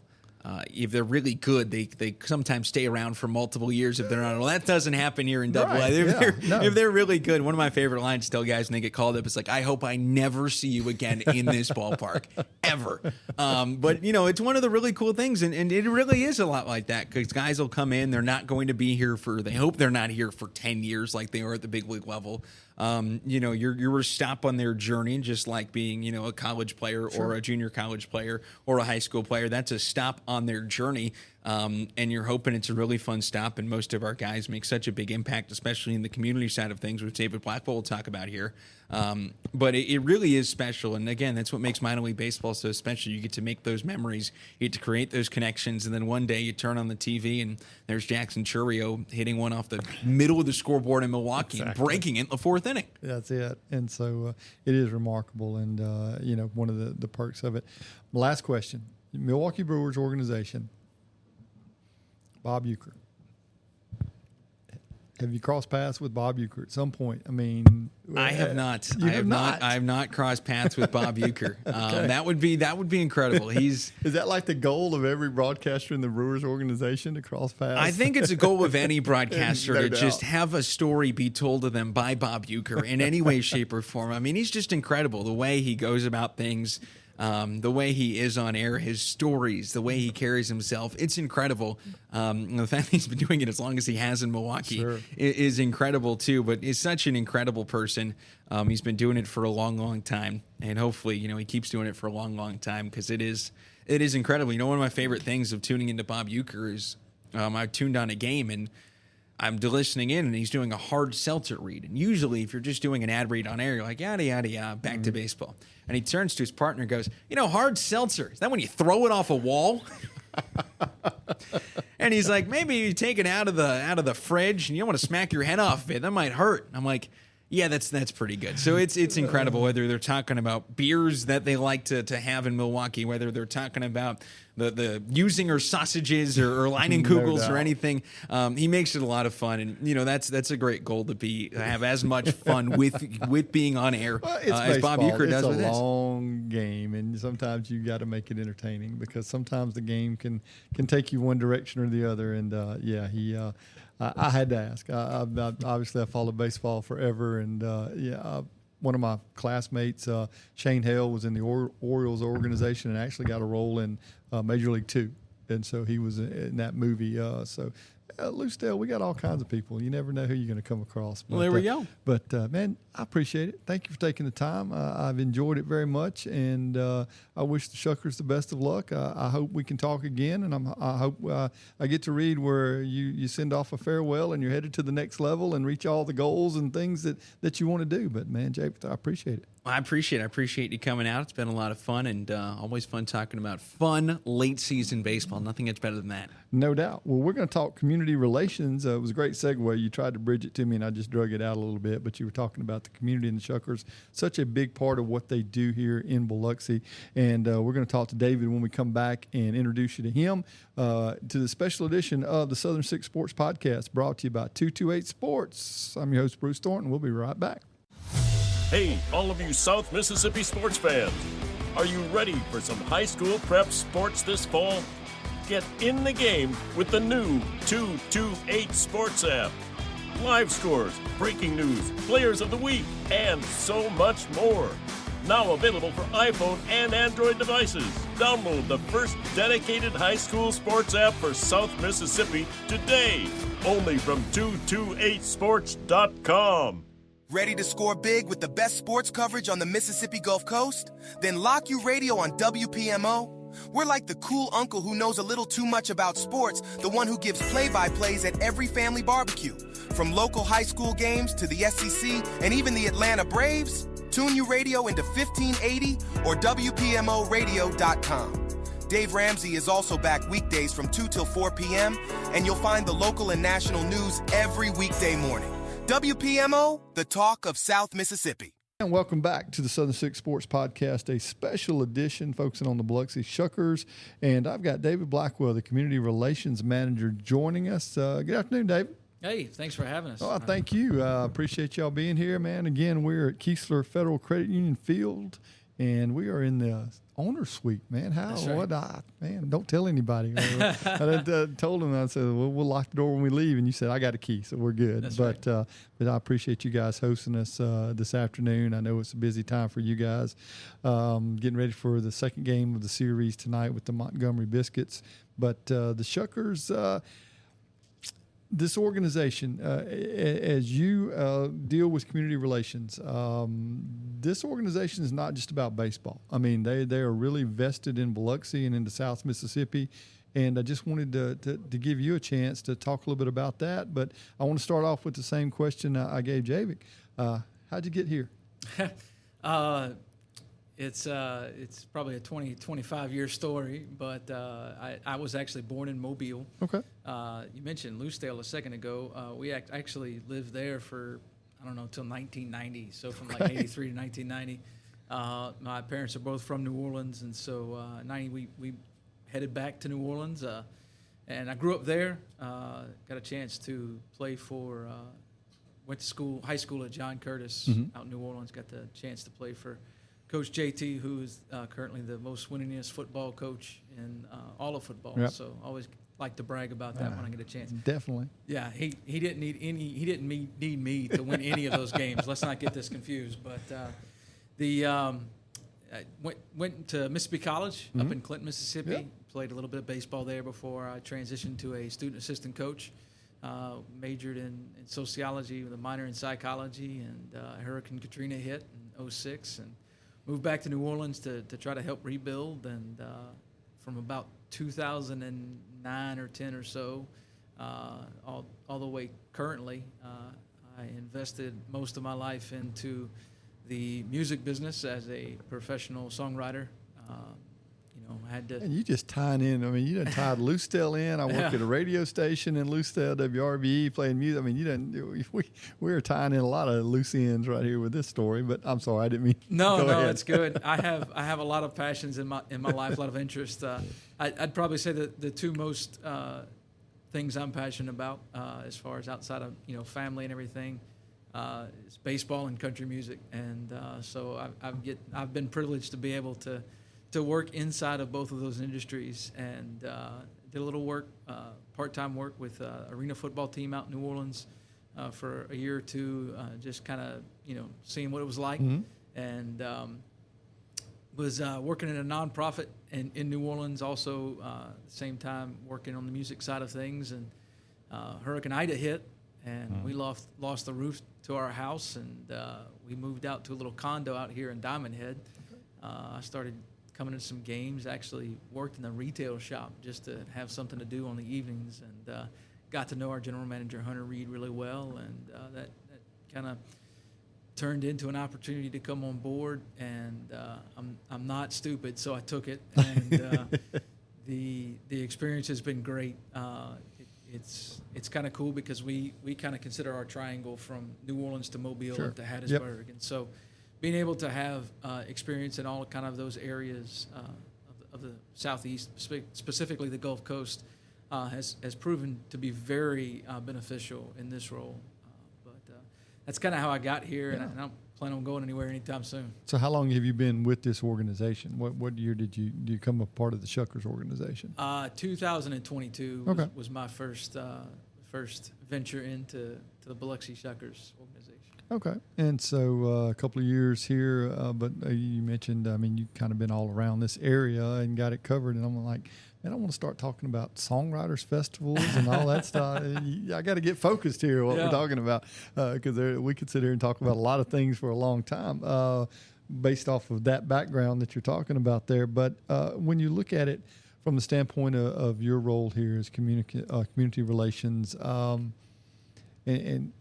If they're really good, they sometimes stay around for multiple years if they're not. Well, that doesn't happen here in Double A. If they're really good, one of my favorite lines to tell guys when they get called up is like, I hope I never see you again in this ballpark, ever. But, it's one of the really cool things, and it really is a lot like that because guys will come in, they're not going to be here they hope they're not here for 10 years like they are at the big league level. You're a stop on their journey, just like being, a college player or a junior college player or a high school player. That's a stop on their journey. And you're hoping it's a really fun stop. And most of our guys make such a big impact, especially in the community side of things, which David Blackwell will talk about here. But it really is special. And again, that's what makes minor league baseball so special. You get to make those memories, you get to create those connections. And then one day you turn on the TV and there's Jackson Churio hitting one off the middle of the scoreboard in Milwaukee and breaking it in the 4th inning. That's it. And so it is remarkable. And, one of the perks of it. Last question. Milwaukee Brewers organization. Bob Uecker. Have you crossed paths with Bob Uecker at some point? I mean, I have not. I have not crossed paths with Bob Uecker. Okay. That would be incredible. Is that like the goal of every broadcaster in the Brewers organization to cross paths? I think it's a goal of any broadcaster to just have a story be told to them by Bob Uecker in any way, shape, or form. I mean, he's just incredible. The way he goes about things. The way he is on air, his stories, the way he carries himself, it's incredible. The fact that he's been doing it as long as he has in Milwaukee is incredible too, but he's such an incredible person. He's been doing it for a long, long time, and hopefully, he keeps doing it for a long, long time because it is incredible. One of my favorite things of tuning into Bob Uecker is I tuned on a game and I'm listening in, and he's doing a hard seltzer read. And usually, if you're just doing an ad read on air, you're like, yada, yada, yada, back to baseball. And he turns to his partner and goes, hard seltzer, is that when you throw it off a wall? And he's like, maybe you take it out of the fridge, and you don't want to smack your head off of it. That might hurt. And I'm like, yeah, that's pretty good. So it's incredible, whether they're talking about beers that they like to have in Milwaukee, whether they're talking about the using or sausages or Leinenkugels or anything. He makes it a lot of fun, and that's a great goal to have as much fun with being on air as Bob Uecker does with this. It's a long game, and sometimes you got to make it entertaining because sometimes the game can take you one direction or the other. And I had to ask. Obviously, I followed baseball forever, and one of my classmates, Shane Hale, was in the Orioles organization and actually got a role in Major League 2, and so he was in that movie. Lucedale, we got all kinds of people. You never know who you're going to come across. Well, there we go. But, man, I appreciate it. Thank you for taking the time. I've enjoyed it very much, and I wish the Shuckers the best of luck. I hope we can talk again, and I hope I get to read where you send off a farewell and you're headed to the next level and reach all the goals and things that you want to do. But, man, Javik, I appreciate it. I appreciate you coming out. It's been a lot of fun, and always fun talking about fun late-season baseball. Nothing gets better than that. No doubt. Well, we're going to talk community relations. It was a great segue. You tried to bridge it to me, and I just drug it out a little bit, but you were talking about the community and the Shuckers, such a big part of what they do here in Biloxi. And we're going to talk to David when we come back and introduce you to him, to the special edition of the Southern Six Sports Podcast, brought to you by 228 Sports. I'm your host, Bruce Thornton. We'll be right back. Hey, all of you South Mississippi sports fans, are you ready for some high school prep sports this fall? Get in the game with the new 228 Sports app. live scores, breaking news, players of the week, and so much more. Now available for iPhone and Android devices. Download the first dedicated high school sports app for South Mississippi today. Only from 228sports.com. Ready to score big with the best sports coverage on the Mississippi Gulf Coast? Then lock your radio on WPMO. We're like the cool uncle who knows a little too much about sports, the one who gives play-by-plays at every family barbecue. From local high school games to the SEC and even the Atlanta Braves, tune your radio into 1580 or WPMOradio.com. Dave Ramsey is also back weekdays from 2 till 4 p.m., and you'll find the local and national news every weekday morning. WPMO, the talk of South Mississippi. And welcome back to the Southern Six Sports Podcast, a special edition focusing on the Biloxi Shuckers. And I've got David Blackwell, the Community Relations Manager, joining us. Good afternoon, David. Hey, thanks for having us. Oh, thank you. Appreciate y'all being here, man. Again, we're at Keesler Federal Credit Union Field, and we are in the owner's suite, man. That's right. Man, don't tell anybody. I told him, I said, well, we'll lock the door when we leave, and you said, I got a key, so we're good. That's but I appreciate you guys hosting us this afternoon. I know it's a busy time for you guys. Getting ready for the second game of the series tonight with the Montgomery Biscuits. But the Shuckers, this organization, as you deal with community relations, this organization is not just about baseball. I mean, they are really vested in Biloxi and into South Mississippi. And I just wanted to give you a chance to talk a little bit about that. But I want to start off with the same question I gave Javik. How'd you get here? It's probably a 25-year story, but I was actually born in Mobile. Okay. You mentioned Lucedale a second ago. We actually lived there for, I don't know, until 1990. So from like 83 to 1990. My parents are both from New Orleans, and so 90 we headed back to New Orleans. And I grew up there, got a chance to play for, went to school, high school at John Curtis out in New Orleans, got the chance to play for Coach JT, who is currently the most winningest football coach in all of football. Yep. So always like to brag about that when I get a chance. Definitely. Yeah, he didn't need me to win any of those games. Let's not get this confused. But I went to Mississippi College up in Clinton, Mississippi. Yep. Played a little bit of baseball there before I transitioned to a student assistant coach. Majored in sociology with a minor in psychology, and Hurricane Katrina hit in 2006, and moved back to New Orleans to try to help rebuild. And from about 2009 or 10 or so, all the way currently, I invested most of my life into the music business as a professional songwriter. I had to. And you just tying in. I mean, you done tied Lucedale in. I work at a radio station in Lucedale, WRBE, playing music. I mean, you done. We're tying in a lot of loose ends right here with this story. But I'm sorry, I didn't mean. No, ahead. It's good. I have a lot of passions in my life, a lot of interest. I'd probably say that the two most things I'm passionate about, as far as outside of family and everything, is baseball and country music. And so I've been privileged to be able to work inside of both of those industries, and did a little work, part-time work with arena football team out in New Orleans for a year or two, just kind of seeing what it was like, and was working in a nonprofit in New Orleans also, at the same time working on the music side of things. And Hurricane Ida hit, and we lost the roof to our house, and we moved out to a little condo out here in Diamond Head. I started coming to some games, actually worked in the retail shop just to have something to do on the evenings, and got to know our general manager, Hunter Reed, really well, and that kind of turned into an opportunity to come on board, and I'm not stupid, so I took it, and the experience has been great. It's kind of cool because we kind of consider our triangle from New Orleans to Mobile Sure. to Hattiesburg, and so being able to have experience in all kind of those areas of the Southeast, specifically the Gulf Coast, has proven to be very beneficial in this role. But that's kind of how I got here, and I don't plan on going anywhere anytime soon. So how long have you been with this organization? What year did you become a part of the Shuckers organization? 2022 Okay. was my first first venture into the Biloxi Shuckers organization. Okay. And so a couple of years here, but you mentioned, I mean, you've kind of been all around this area and got it covered. And I'm like, man, I want to start talking about songwriters festivals and all that stuff. I got to get focused here what we're talking about, because we could sit here and talk about a lot of things for a long time based off of that background that you're talking about there. But when you look at it from the standpoint of your role here as community relations, and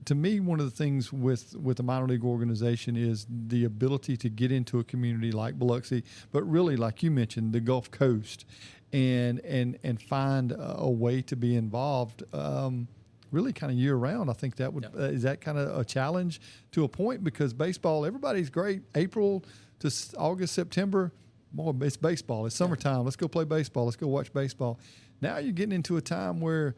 to me, one of the things with a minor league organization is the ability to get into a community like Biloxi, but really, like you mentioned, the Gulf Coast, and find a way to be involved, really kind of year round. I think that would is that kind of a challenge to a point, because baseball, everybody's great. April to August, September, boy, it's baseball. It's summertime. Let's go play baseball. Let's go watch baseball. Now you're getting into a time where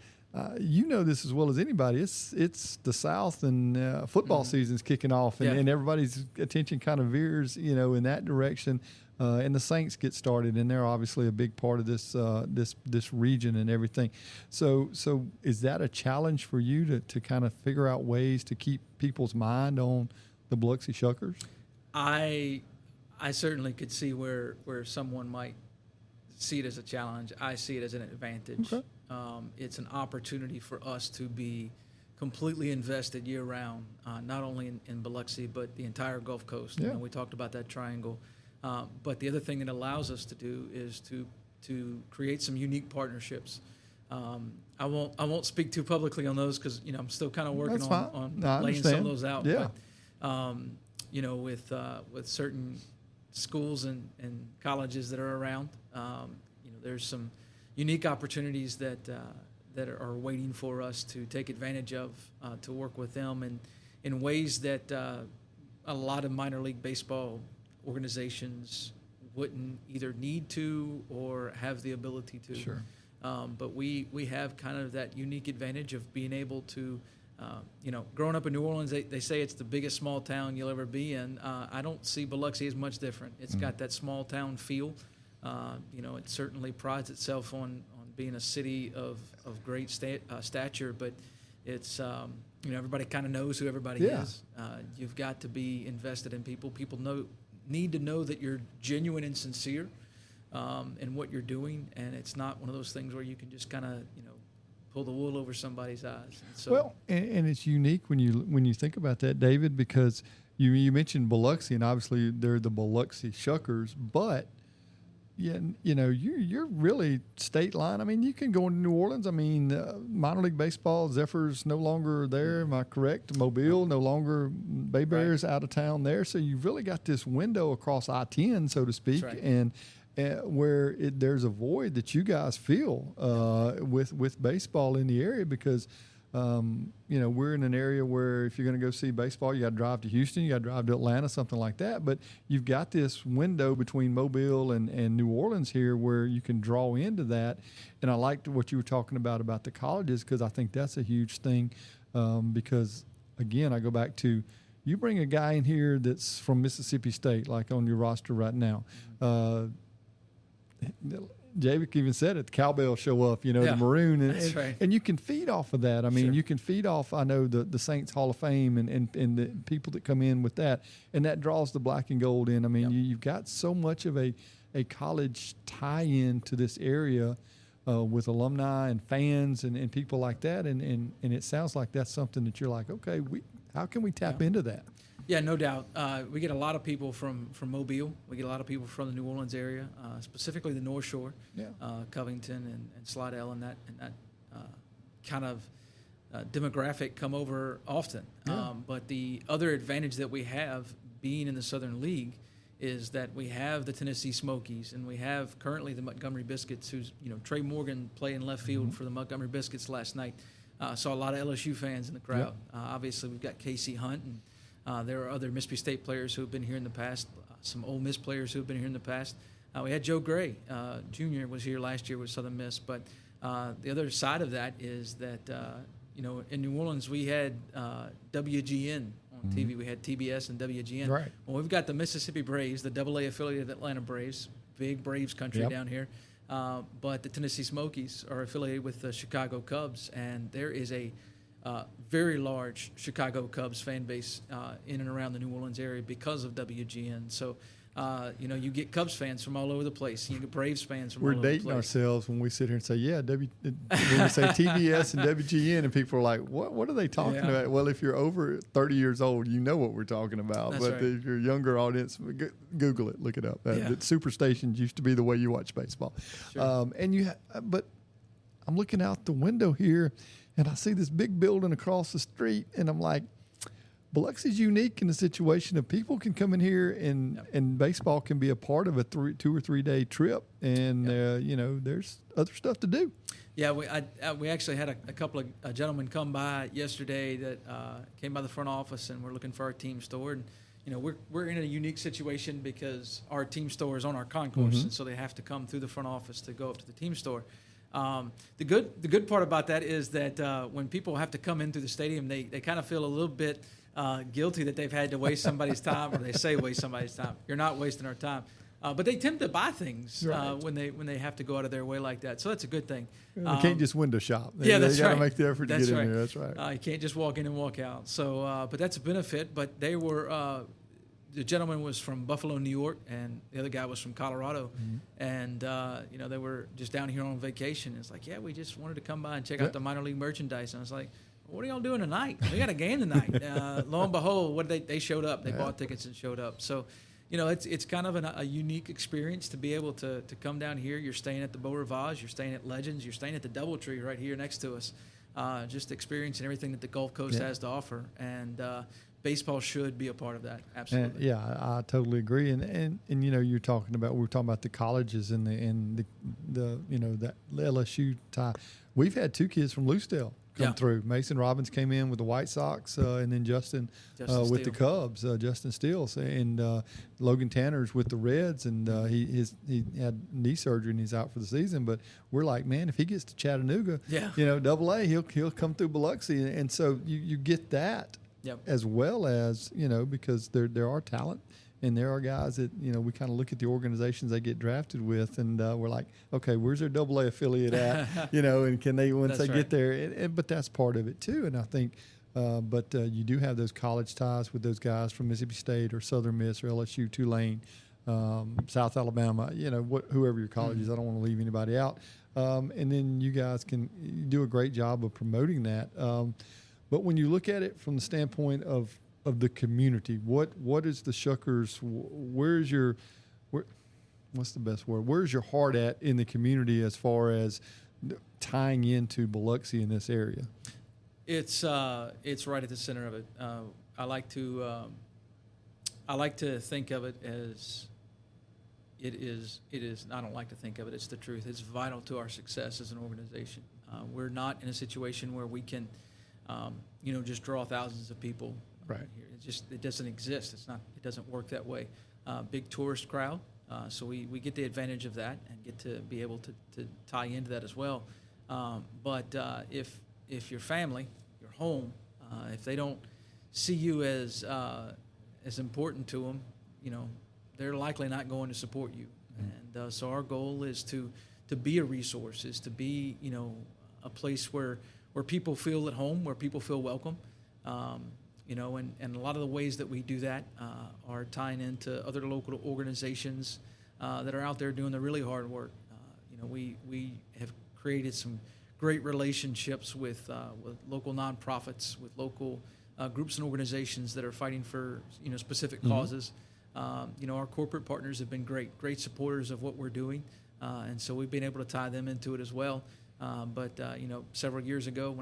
you know this as well as anybody. It's the South, and football season's kicking off, and everybody's attention kind of veers, in that direction. And the Saints get started, and they're obviously a big part of this region and everything. So is that a challenge for you to kind of figure out ways to keep people's mind on the Biloxi Shuckers? I certainly could see where someone might see it as a challenge. I see it as an advantage. Okay. It's an opportunity for us to be completely invested year-round, not only in Biloxi, but the entire Gulf Coast. Yeah. We talked about that triangle. But the other thing it allows us to do is to create some unique partnersps. I won't speak too publicly on those, because I'm still kind of working on laying some of those out. Yeah. But with certain schools and colleges that are around, there's some unique opportunities that are waiting for us to take advantage of, to work with them in ways that a lot of minor league baseball organizations wouldn't either need to or have the ability to. Sure. But we have kind of that unique advantage of being able to, growing up in New Orleans, they say it's the biggest small town you'll ever be in. I don't see Biloxi as much different. It's got that small town feel. It certainly prides itself on being a city of great stature, but it's, everybody kind of knows who everybody is. You've got to be invested in people. People need to know that you're genuine and sincere in what you're doing, and it's not one of those things where you can just kind of, pull the wool over somebody's eyes. And so, well, and it's unique when you think about that, David, because you mentioned Biloxi, and obviously they're the Biloxi Shuckers, but you're really state line. I mean, you can go into New Orleans. I mean, minor league baseball, Zephyr's no longer there. Am I correct? Mobile no longer. Bay Bears out of town there. So you've really got this window across I-10, so to speak, and where there's a void that you guys feel with baseball in the area, because we're in an area where if you're going to go see baseball, you got to drive to Houston, you got to drive to Atlanta, something like that. But you've got this window between Mobile and New Orleans here where you can draw into that. And I liked what you were talking about the colleges, because I think that's a huge thing. Because again, I go back to, you bring a guy in here that's from Mississippi State, like on your roster right now. Javik even said it, the cowbells show up, the maroon. And you can feed off of that. I mean, you can feed off, I know, the Saints Hall of Fame and the people that come in with that. And that draws the black and gold in. I mean, you've got so much of a college tie-in to this area with alumni and fans and people like that. And it sounds like that's something that you're like, okay, how can we tap into that? Yeah, no doubt. We get a lot of people from Mobile. We get a lot of people from the New Orleans area, specifically the North Shore, Covington and Slidell, and that kind of demographic come over often. But the other advantage that we have being in the Southern League is that we have the Tennessee Smokies, and we have currently the Montgomery Biscuits, who's, Trey Morgan playing left field for the Montgomery Biscuits last night. Saw a lot of LSU fans in the crowd. Obviously, we've got Casey Hunt, and there are other Mississippi State players who have been here in the past, some Ole Miss players who have been here in the past. We had Joe Gray, Jr. was here last year with Southern Miss. But the other side of that is that, in New Orleans we had WGN on TV. We had TBS and WGN. Right. Well, we've got the Mississippi Braves, the AA affiliate of Atlanta Braves, big Braves country down here. But the Tennessee Smokies are affiliated with the Chicago Cubs, and there is a very large Chicago Cubs fan base in and around the New Orleans area because of WGN. So, you get Cubs fans from all over the place. You get Braves fans from all over the place. We're dating ourselves when we sit here and say, when we say TBS and WGN, and people are like, what are they talking about? Well, if you're over 30 years old, you know what we're talking about. That's but right. if you're a younger audience, Google it, look it up. The super stations used to be the way you watch baseball. Sure. But I'm looking out the window here, and I see this big building across the street, and I'm like, Biloxi's unique in the situation of people can come in here and baseball can be a part of a 2 or 3 day trip, and there's other stuff to do. Yeah, we actually had a couple of gentlemen come by yesterday that came by the front office and were looking for our team store. And we're in a unique situation because our team store is on our concourse, and so they have to come through the front office to go up to the team store. The good part about that is that when people have to come in through the stadium, they kind of feel a little bit guilty that they've had to waste somebody's time, or they say waste somebody's time. You're not wasting our time. But they tend to buy things when they have to go out of their way like that. So that's a good thing. You can't just window shop. That's right. You got to make the effort to get in right. there. That's right. You can't just walk in and walk out. So, but that's a benefit. But they were the gentleman was from Buffalo, New York, and the other guy was from Colorado. And they were just down here on vacation. It's like, we just wanted to come by and check out the minor league merchandise. And I was like, what are y'all doing tonight? We got a game tonight. Lo and behold, they showed up. They bought tickets and showed up. So, it's kind of a unique experience to be able to come down here. You're staying at the Beau Rivage. You're staying at Legends. You're staying at the DoubleTree right here next to us. Just experiencing everything that the Gulf Coast has to offer. And baseball should be a part of that. Absolutely. I totally agree. And we're talking about the colleges and the that LSU tie. We've had 2 kids from Loosedale come through. Mason Robbins came in with the White Sox, and then Justin with the Cubs, Justin Steele, and Logan Tanner's with the Reds, and he had knee surgery and he's out for the season. But we're like, man, if he gets to Chattanooga, Double-A, he'll come through Biloxi, and so you get that as well as because there are talent. And there are guys that, we kind of look at the organizations they get drafted with, and we're like, okay, where's their Double-A affiliate at? And can they, once they get there, but that's part of it too. And I think, you do have those college ties with those guys from Mississippi State or Southern Miss or LSU, Tulane, South Alabama, whoever your college is. I don't want to leave anybody out. And then you guys you do a great job of promoting that. But when you look at it from the standpoint of the community, what is the Shuckers? What's the best word? Where's your heart at in the community as far as tying into Biloxi in this area? It's right at the center of it. I like to think of it as it is. I don't like to think of it. It's the truth. It's vital to our success as an organization. We're not in a situation where we can, just draw thousands of people. Right. Here. It doesn't exist. It doesn't work that way. Big tourist crowd. So we get the advantage of that and get to be able to tie into that as well. But if your family, your home, if they don't see you as important to them, they're likely not going to support you. And so our goal is to be a resource, is to be a place where people feel at home, where people feel welcome. And a lot of the ways that we do that are tying into other local organizations that are out there doing the really hard work. We have created some great relationships with local nonprofits, with local groups and organizations that are fighting for specific causes. Our corporate partners have been great supporters of what we're doing, and so we've been able to tie them into it as well. Several years ago,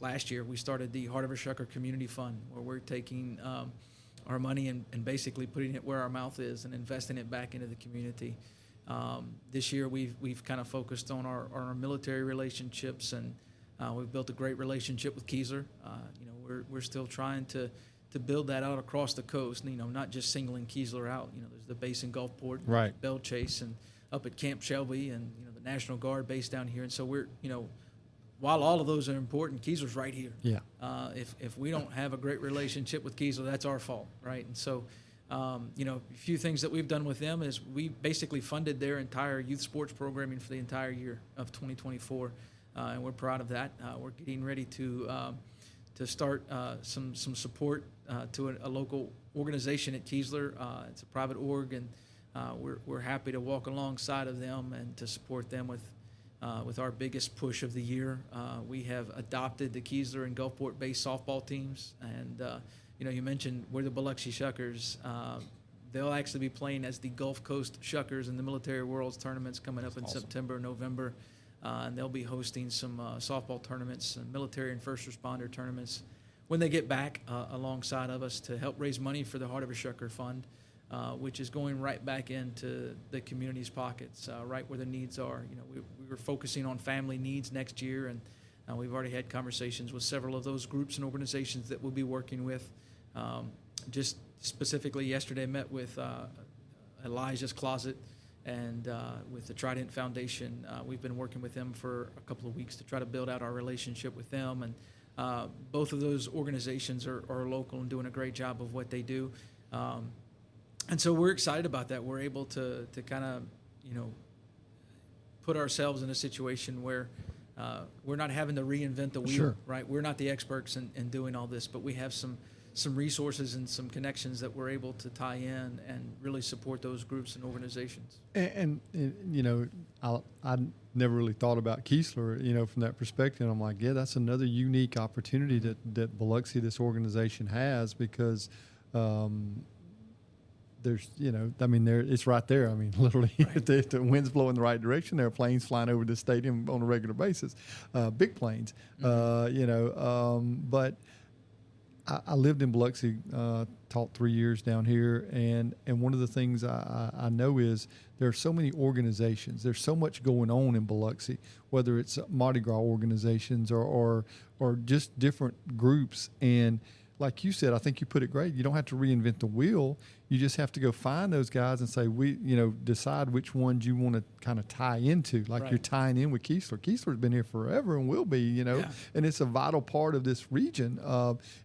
last year, we started the Heart of a Shucker Community Fund, where we're taking our money and basically putting it where our mouth is and investing it back into the community. This year, we've kind of focused on our military relationships, and we've built a great relationship with Keesler. We're still trying to build that out across the coast. Not just singling Keesler out. There's the base in Gulfport, right, Belle Chase, and up at Camp Shelby, and the National Guard base down here. And so we're while all of those are important, Keesler's right here. Yeah. If we don't have a great relationship with Keesler, that's our fault, right? And so A few things that we've done with them is we basically funded their entire youth sports programming for the entire year of 2024, and we're proud of that. We're getting ready to start some support to a local organization at Keesler. It's a private org, and we're happy to walk alongside of them and to support them with our biggest push of the year. We have adopted the Keesler and Gulfport-based softball teams, and you mentioned we're the Biloxi Shuckers. They'll actually be playing as the Gulf Coast Shuckers in the Military Worlds tournaments coming up in September, November, and they'll be hosting some softball tournaments, and military and first responder tournaments when they get back alongside of us to help raise money for the Heart of a Shucker Fund, which is going right back into the community's pockets, right where the needs are. We were focusing on family needs next year, and we've already had conversations with several of those groups and organizations that we'll be working with. Just specifically yesterday, met with Elijah's Closet and with the Trident Foundation. We've been working with them for a couple of weeks to try to build out our relationship with them, and both of those organizations are local and doing a great job of what they do. And so we're excited about that. We're able to kind of, put ourselves in a situation where we're not having to reinvent the wheel, Sure. right? We're not the experts in doing all this, but we have some resources and some connections that we're able to tie in and really support those groups and organizations. And I never really thought about Keesler, from that perspective. I'm like, yeah, that's another unique opportunity that Biloxi, this organization, has, because there's, it's right there. I mean, literally, right. if the wind's blowing the right direction, there are planes flying over the stadium on a regular basis, big planes, but I lived in Biloxi, taught 3 years down here, and one of the things I know is there are so many organizations. There's so much going on in Biloxi, whether it's Mardi Gras organizations or just different groups. And like you said, I think you put it great. You don't have to reinvent the wheel. You just have to go find those guys and say, decide which ones you want to kind of tie into. Like, right. You're tying in with Keesler. Keesler's been here forever and will be, and it's a vital part of this region.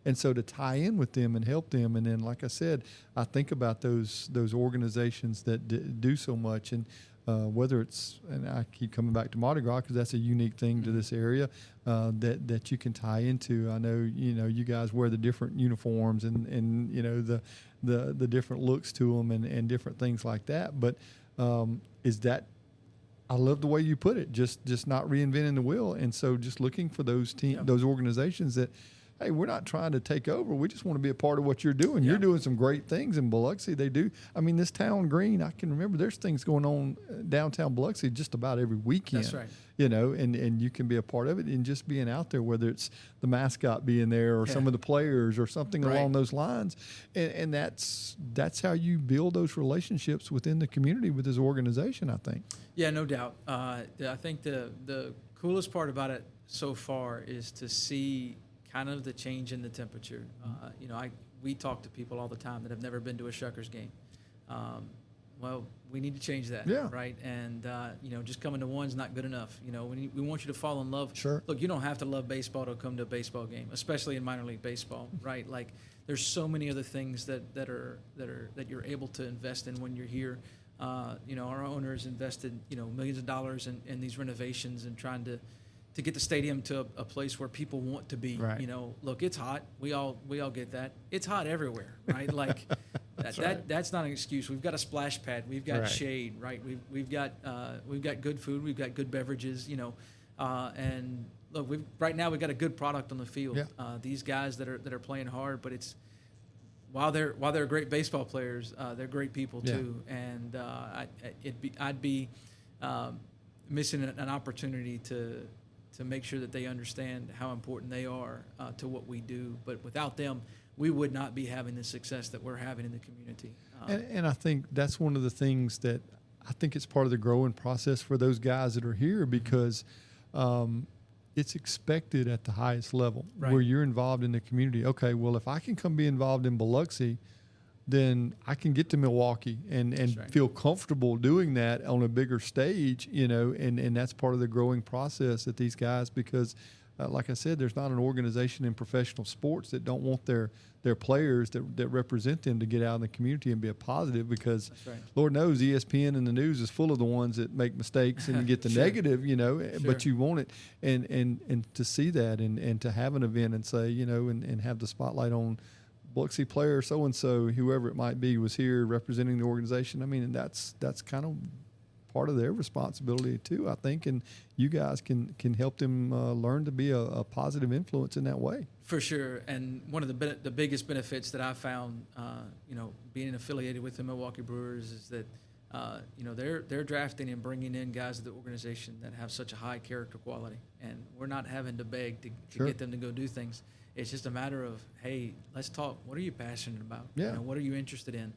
And so to tie in with them and help them. And then, like I said, I think about those organizations that do so much. And whether it's, and I keep coming back to Mardi Gras because that's a unique thing to this area that you can tie into. I know, you guys wear the different uniforms and the different looks to them and different things like that. But I love the way you put it, just not reinventing the wheel. And so just looking for those those organizations that, hey, we're not trying to take over. We just want to be a part of what you're doing. Yeah. You're doing some great things in Biloxi. They do. I mean, this town green, I can remember there's things going on downtown Biloxi just about every weekend. That's right. And you can be a part of it, and just being out there, whether it's the mascot being there or some of the players or something along those lines. And that's how you build those relationships within the community with this organization, I think. Yeah, no doubt. I think the coolest part about it so far is to see kind of the change in the temperature. We talk to people all the time that have never been to a Shuckers game. Well, we need to change that, right? And, just coming to one's not good enough. We want you to fall in love. Sure. Look, you don't have to love baseball to come to a baseball game, especially in minor league baseball, right? Like, there's so many other things that you're able to invest in when you're here. Our owners invested, millions of dollars in these renovations and trying to get the stadium to a place where people want to be. Right. Look, it's hot. We all get that. It's hot everywhere, right? Like that's not an excuse. We've got a splash pad. We've got shade, right? We've got good food. We've got good beverages, and look, right now we've got a good product on the field. Yeah. These guys that are playing hard, but it's while they're great baseball players, they're great people too. And I'd be missing an opportunity to make sure that they understand how important they are to what we do. But without them, we would not be having the success that we're having in the community. And I think that's one of the things that I think it's part of the growing process for those guys that are here, because it's expected at the highest level where you're involved in the community. Okay, well, if I can come be involved in Biloxi, then I can get to Milwaukee and feel comfortable doing that on a bigger stage, and that's part of the growing process at these guys, because like I said, there's not an organization in professional sports that don't want their players that represent them to get out in the community and be a positive, because That's right. Lord knows ESPN and the news is full of the ones that make mistakes and you get the Sure. negative, but Sure. you want it. And to see that and to have an event and say, and have the spotlight on Biloxi player so-and-so, whoever it might be, was here representing the organization. I mean, and that's kind of part of their responsibility too, I think, and you guys can help them learn to be a positive influence in that way. For sure, and one of the biggest benefits that I found, being affiliated with the Milwaukee Brewers is that, they're drafting and bringing in guys to the organization that have such a high character quality, and we're not having to beg to Sure. get them to go do things. It's just a matter of, hey, let's talk. What are you passionate about? Yeah. What are you interested in?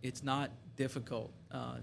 It's not difficult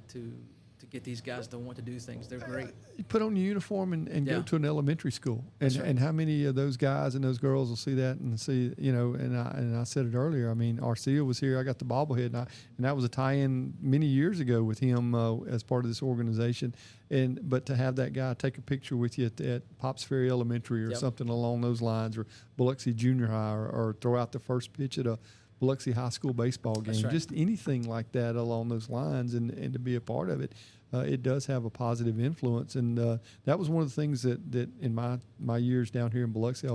to get these guys to want to do things. They're great. You put on your uniform and Yeah. go to an elementary school, That's right. and how many of those guys and those girls will see that and see, and I said it earlier. I mean, Arcia was here. I got the bobblehead, and that was a tie-in many years ago with him as part of this organization. But to have that guy take a picture with you at Pops Ferry Elementary or Yep. something along those lines, or Biloxi Junior High, or throw out the first pitch at a Biloxi High School baseball game, That's right. just anything like that along those lines, and to be a part of it. It does have a positive influence, and that was one of the things that in my years down here in Biloxi,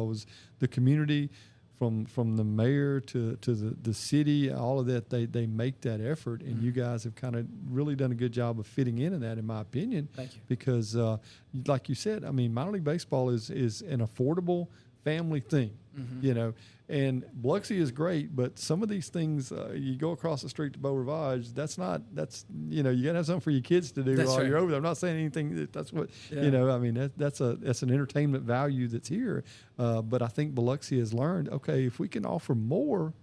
the community, from the mayor to the city, all of that, they make that effort, and you guys have kind of really done a good job of fitting in that, in my opinion. Thank you. Because, like you said, I mean, minor league baseball is an affordable family thing, and Biloxi is great, but some of these things, you go across the street to Beau Rivage, you gotta have something for your kids to do That's while right. you're over there. I'm not saying anything that's what, Yeah. I mean, that's an entertainment value that's here. But I think Biloxi has learned, okay, if we can offer more,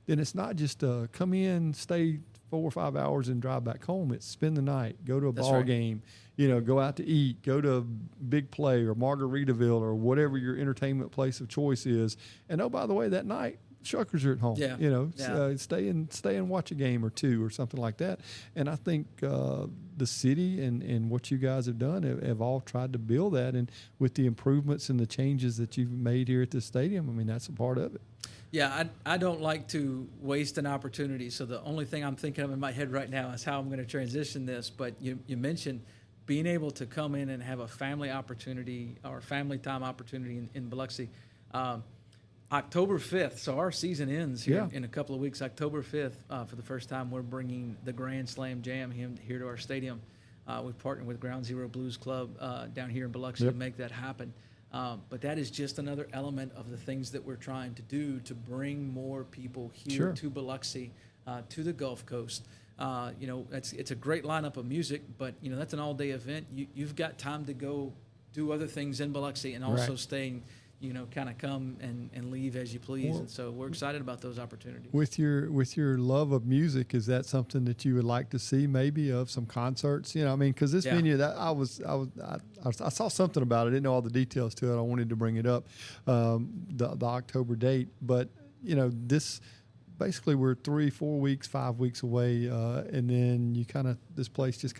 then it's not just come in, stay 4 or 5 hours and drive back home. It's spend the night, go to a That's ball right. game, go out to eat, go to Big Play or Margaritaville or whatever your entertainment place of choice is. And oh, by the way, that night, Shuckers are at home. Yeah. So, stay and watch a game or two or something like that. And I think the city and what you guys have done have all tried to build that. And with the improvements and the changes that you've made here at the stadium, I mean, that's a part of it. Yeah, I don't like to waste an opportunity. So the only thing I'm thinking of in my head right now is how I'm going to transition this. But you mentioned being able to come in and have a family opportunity or family time opportunity in Biloxi. October 5th, so our season ends here Yeah. in a couple of weeks. October 5th, for the first time, we're bringing the Grand Slam Jam here to our stadium. We've partnered with Ground Zero Blues Club down here in Biloxi to make that happen. But that is just another element of the things that we're trying to do to bring more people here Sure. to Biloxi, to the Gulf Coast. It's a great lineup of music, but that's an all-day event. You've got time to go do other things in Biloxi and also Right. staying, kind of come and leave as you please. And so we're excited about those opportunities. With your love of music, is that something that you would like to see, maybe of some concerts? Because this Yeah. venue, that I saw something about it. I didn't know all the details to it. I wanted to bring it up, the October date. But this basically we're 3, 4 weeks, 5 weeks away, and then this place just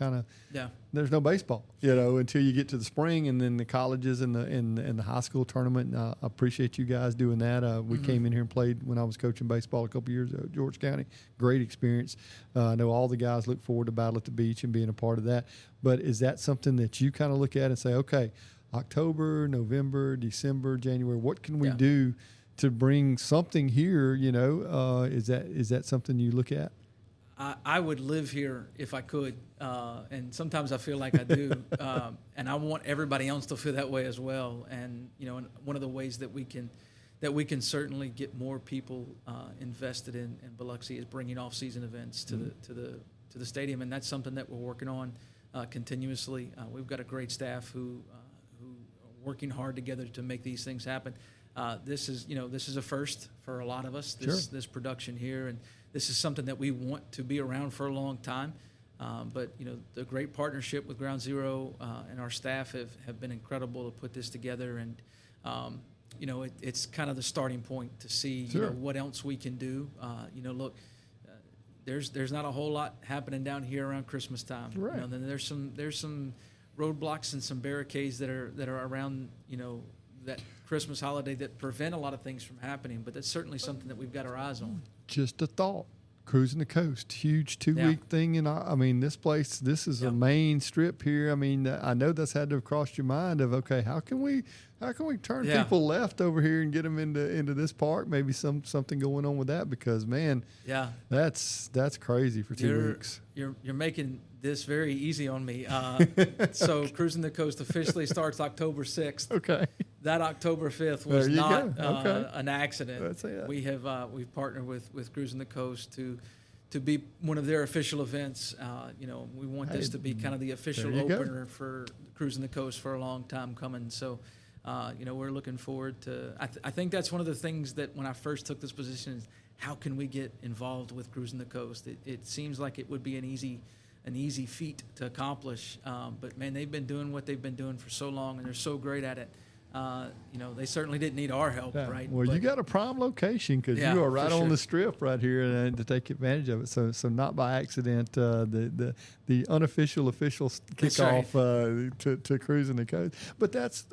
Yeah. there's no baseball, until you get to the spring, and then the colleges and the high school tournament. And I appreciate you guys doing that. We came in here and played when I was coaching baseball a couple years ago at George County. Great experience. I know all the guys look forward to Battle at the Beach and being a part of that. But is that something that you kind of look at and say, okay, October, November, December, January, what can we Yeah. do to bring something here? Is that something you look at? I would live here if I could, and sometimes I feel like I do, and I want everybody else to feel that way as well. And and one of the ways that we can certainly get more people invested in Biloxi is bringing off-season events to the stadium, and that's something that we're working on continuously. We've got a great staff who are working hard together to make these things happen. This is a first for a lot of us. This production here, and this is something that we want to be around for a long time. But the great partnership with Ground Zero and our staff have been incredible to put this together, and it's kind of the starting point to see Sure. what else we can do. Look, there's not a whole lot happening down here around Christmas time. Right. Then there's some roadblocks and some barricades that are around, that Christmas holiday that prevent a lot of things from happening. But that's certainly something that we've got our eyes on. Just a thought. Cruising the Coast, huge 2-week thing. And I mean, this is a main strip here. I mean, I know that's had to have crossed your mind of, okay, how can we turn people left over here and get them into this park? Maybe something going on with that, because man, that's crazy for 2 weeks. You're making this very easy on me. So Cruising the Coast officially starts October 6th. Okay. That October 5th was not an accident. Let's say that. We've partnered with Cruising the Coast to be one of their official events. We want this to be kind of the official opener for Cruising the Coast for a long time coming. So, we're looking forward to. I think that's one of the things that when I first took this position is how can we get involved with Cruising the Coast? It seems like it would be an easy feat to accomplish. But man, they've been doing what they've been doing for so long, and they're so great at it. They certainly didn't need our help, right? Well, you got a prime location because you are right on the strip right here, and to take advantage of it. So not by accident, the unofficial official kickoff to Cruising the Coast. But that's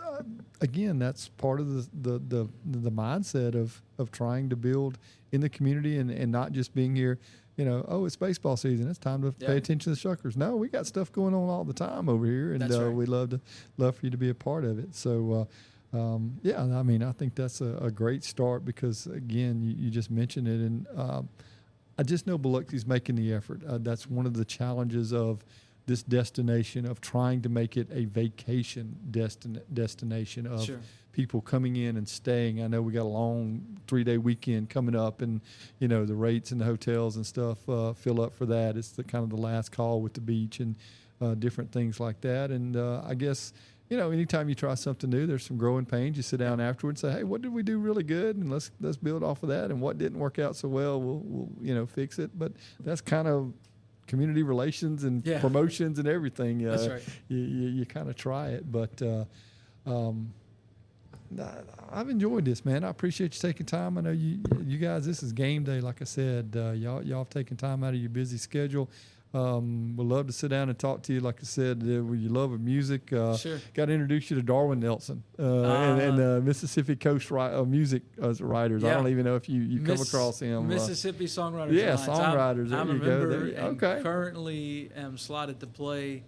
again, that's part of the mindset of trying to build in the community and not just being here. It's baseball season. It's time to pay attention to the Shuckers. No, we got stuff going on all the time over here, and we'd love for you to be a part of it. So. I mean, I think that's a great start because, again, you just mentioned it, and I just know Biloxi's making the effort. That's one of the challenges of this destination, of trying to make it a vacation destination of people coming in and staying. I know we got a long 3-day weekend coming up, and, the rates and the hotels and stuff fill up for that. It's the kind of the last call with the beach and different things like that. And I guess – anytime you try something new, there's some growing pains. You sit down afterwards and say, hey, what did we do really good? And let's build off of that. And what didn't work out so well, we'll fix it. But that's kind of community relations and promotions and everything. That's right. You kind of try it. But I've enjoyed this, man. I appreciate you taking time. I know you guys, this is game day, like I said. Y'all have taken time out of your busy schedule. We'd love to sit down and talk to you. Like I said, with your love of music, got to introduce you to Darwin Nelson and Mississippi Coast music writers. I don't even know if you come across him. Mississippi Songwriters. Songwriters. I'm a member and currently am slotted to play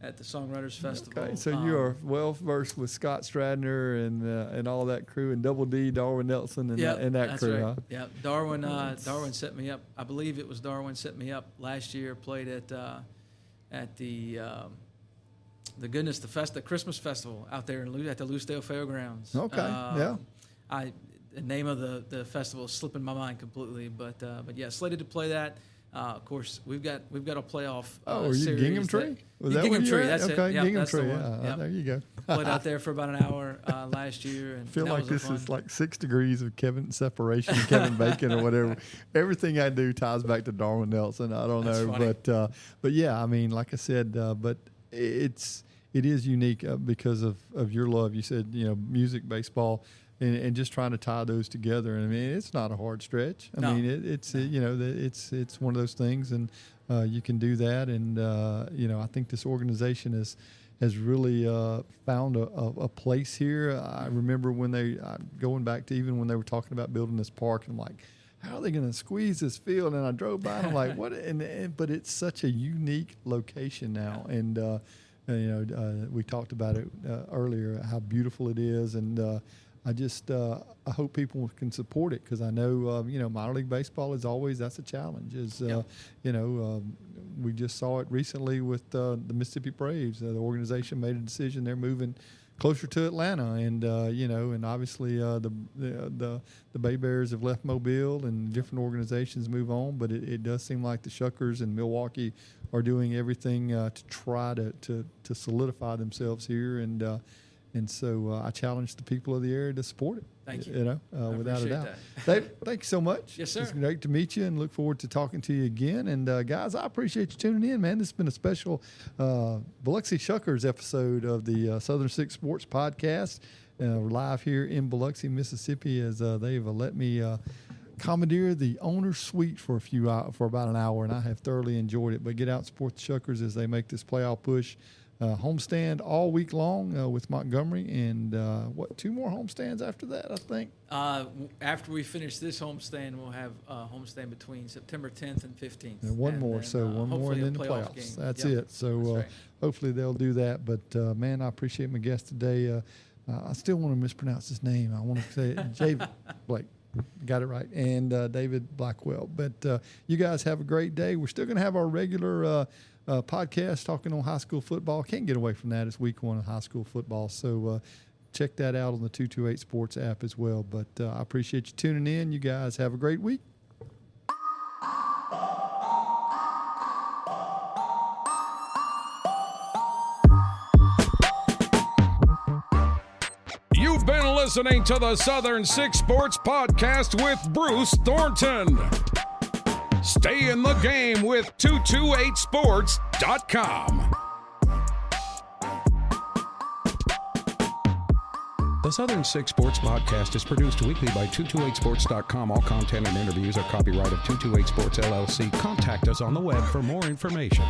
at the Songwriters Festival. Okay, so you are well versed with Scott Stradner and all that crew, and Double D, Darwin Nelson, and that crew. Right. Huh? Yeah, Darwin set me up. I believe it was Darwin set me up last year. Played at the Christmas Festival out there at the Lucedale Fairgrounds. Okay, the name of the festival is slipping my mind completely, but slated to play that. Of course, we've got a playoff. Are you Gingham Tree? Gingham Tree, that's it. Okay, yep, Gingham that's Tree. the one. There you go. Played out there for about an hour last year. And I feel like this is like 6 degrees of separation of Kevin Bacon or whatever. Everything I do ties back to Darwin Nelson. I don't know, funny. but yeah, I mean, like I said, but it is unique because of your love. You said music, baseball. And just trying to tie those together. And I mean, it's not a hard stretch. I mean, it's one of those things, and you can do that. And I think this organization has really found a place here. I remember when going back to even when they were talking about building this park, and I'm like, how are they going to squeeze this field? And I drove by, and I'm like, what? But it's such a unique location now, and we talked about it earlier, how beautiful it is, and I hope people can support it, because I know minor league baseball is always, that's a challenge. We just saw it recently with the Mississippi Braves. The organization made a decision; they're moving closer to Atlanta, and and obviously the Bay Bears have left Mobile, and different organizations move on. But it does seem like the Shuckers in Milwaukee are doing everything to try to solidify themselves here, and so I challenge the people of the area to support it. Thank you. Without a doubt. Dave, thank you so much. Yes, sir. It's great to meet you, and look forward to talking to you again. And guys, I appreciate you tuning in, man. This has been a special Biloxi Shuckers episode of the Southern Six Sports Podcast. We're live here in Biloxi, Mississippi, as they've let me commandeer the owner's suite for about an hour, and I have thoroughly enjoyed it. But get out and support the Shuckers as they make this playoff push homestand all week long with Montgomery, and 2 more homestands after that, I think. After we finish this homestand, we'll have a homestand between September 10th and 15th. And one more, and then the playoffs. Game. That's Yep. it. So That's right. hopefully they'll do that. But, man, I appreciate my guest today. I still want to mispronounce his name. I want to say Javik Blake. Got it right. And David Blackwell. But you guys have a great day. We're still going to have our regular podcast talking on high school football. Can't get away from that. It's week 1 of high school football. So check that out on the 228 Sports app as well. But I appreciate you tuning in. You guys have a great week. You've been listening to the Southern Six Sports Podcast with Bruce Thornton. Stay in the game with 228sports.com. The Southern Six Sports Podcast is produced weekly by 228sports.com. All content and interviews are copyright of 228 Sports LLC. Contact us on the web for more information.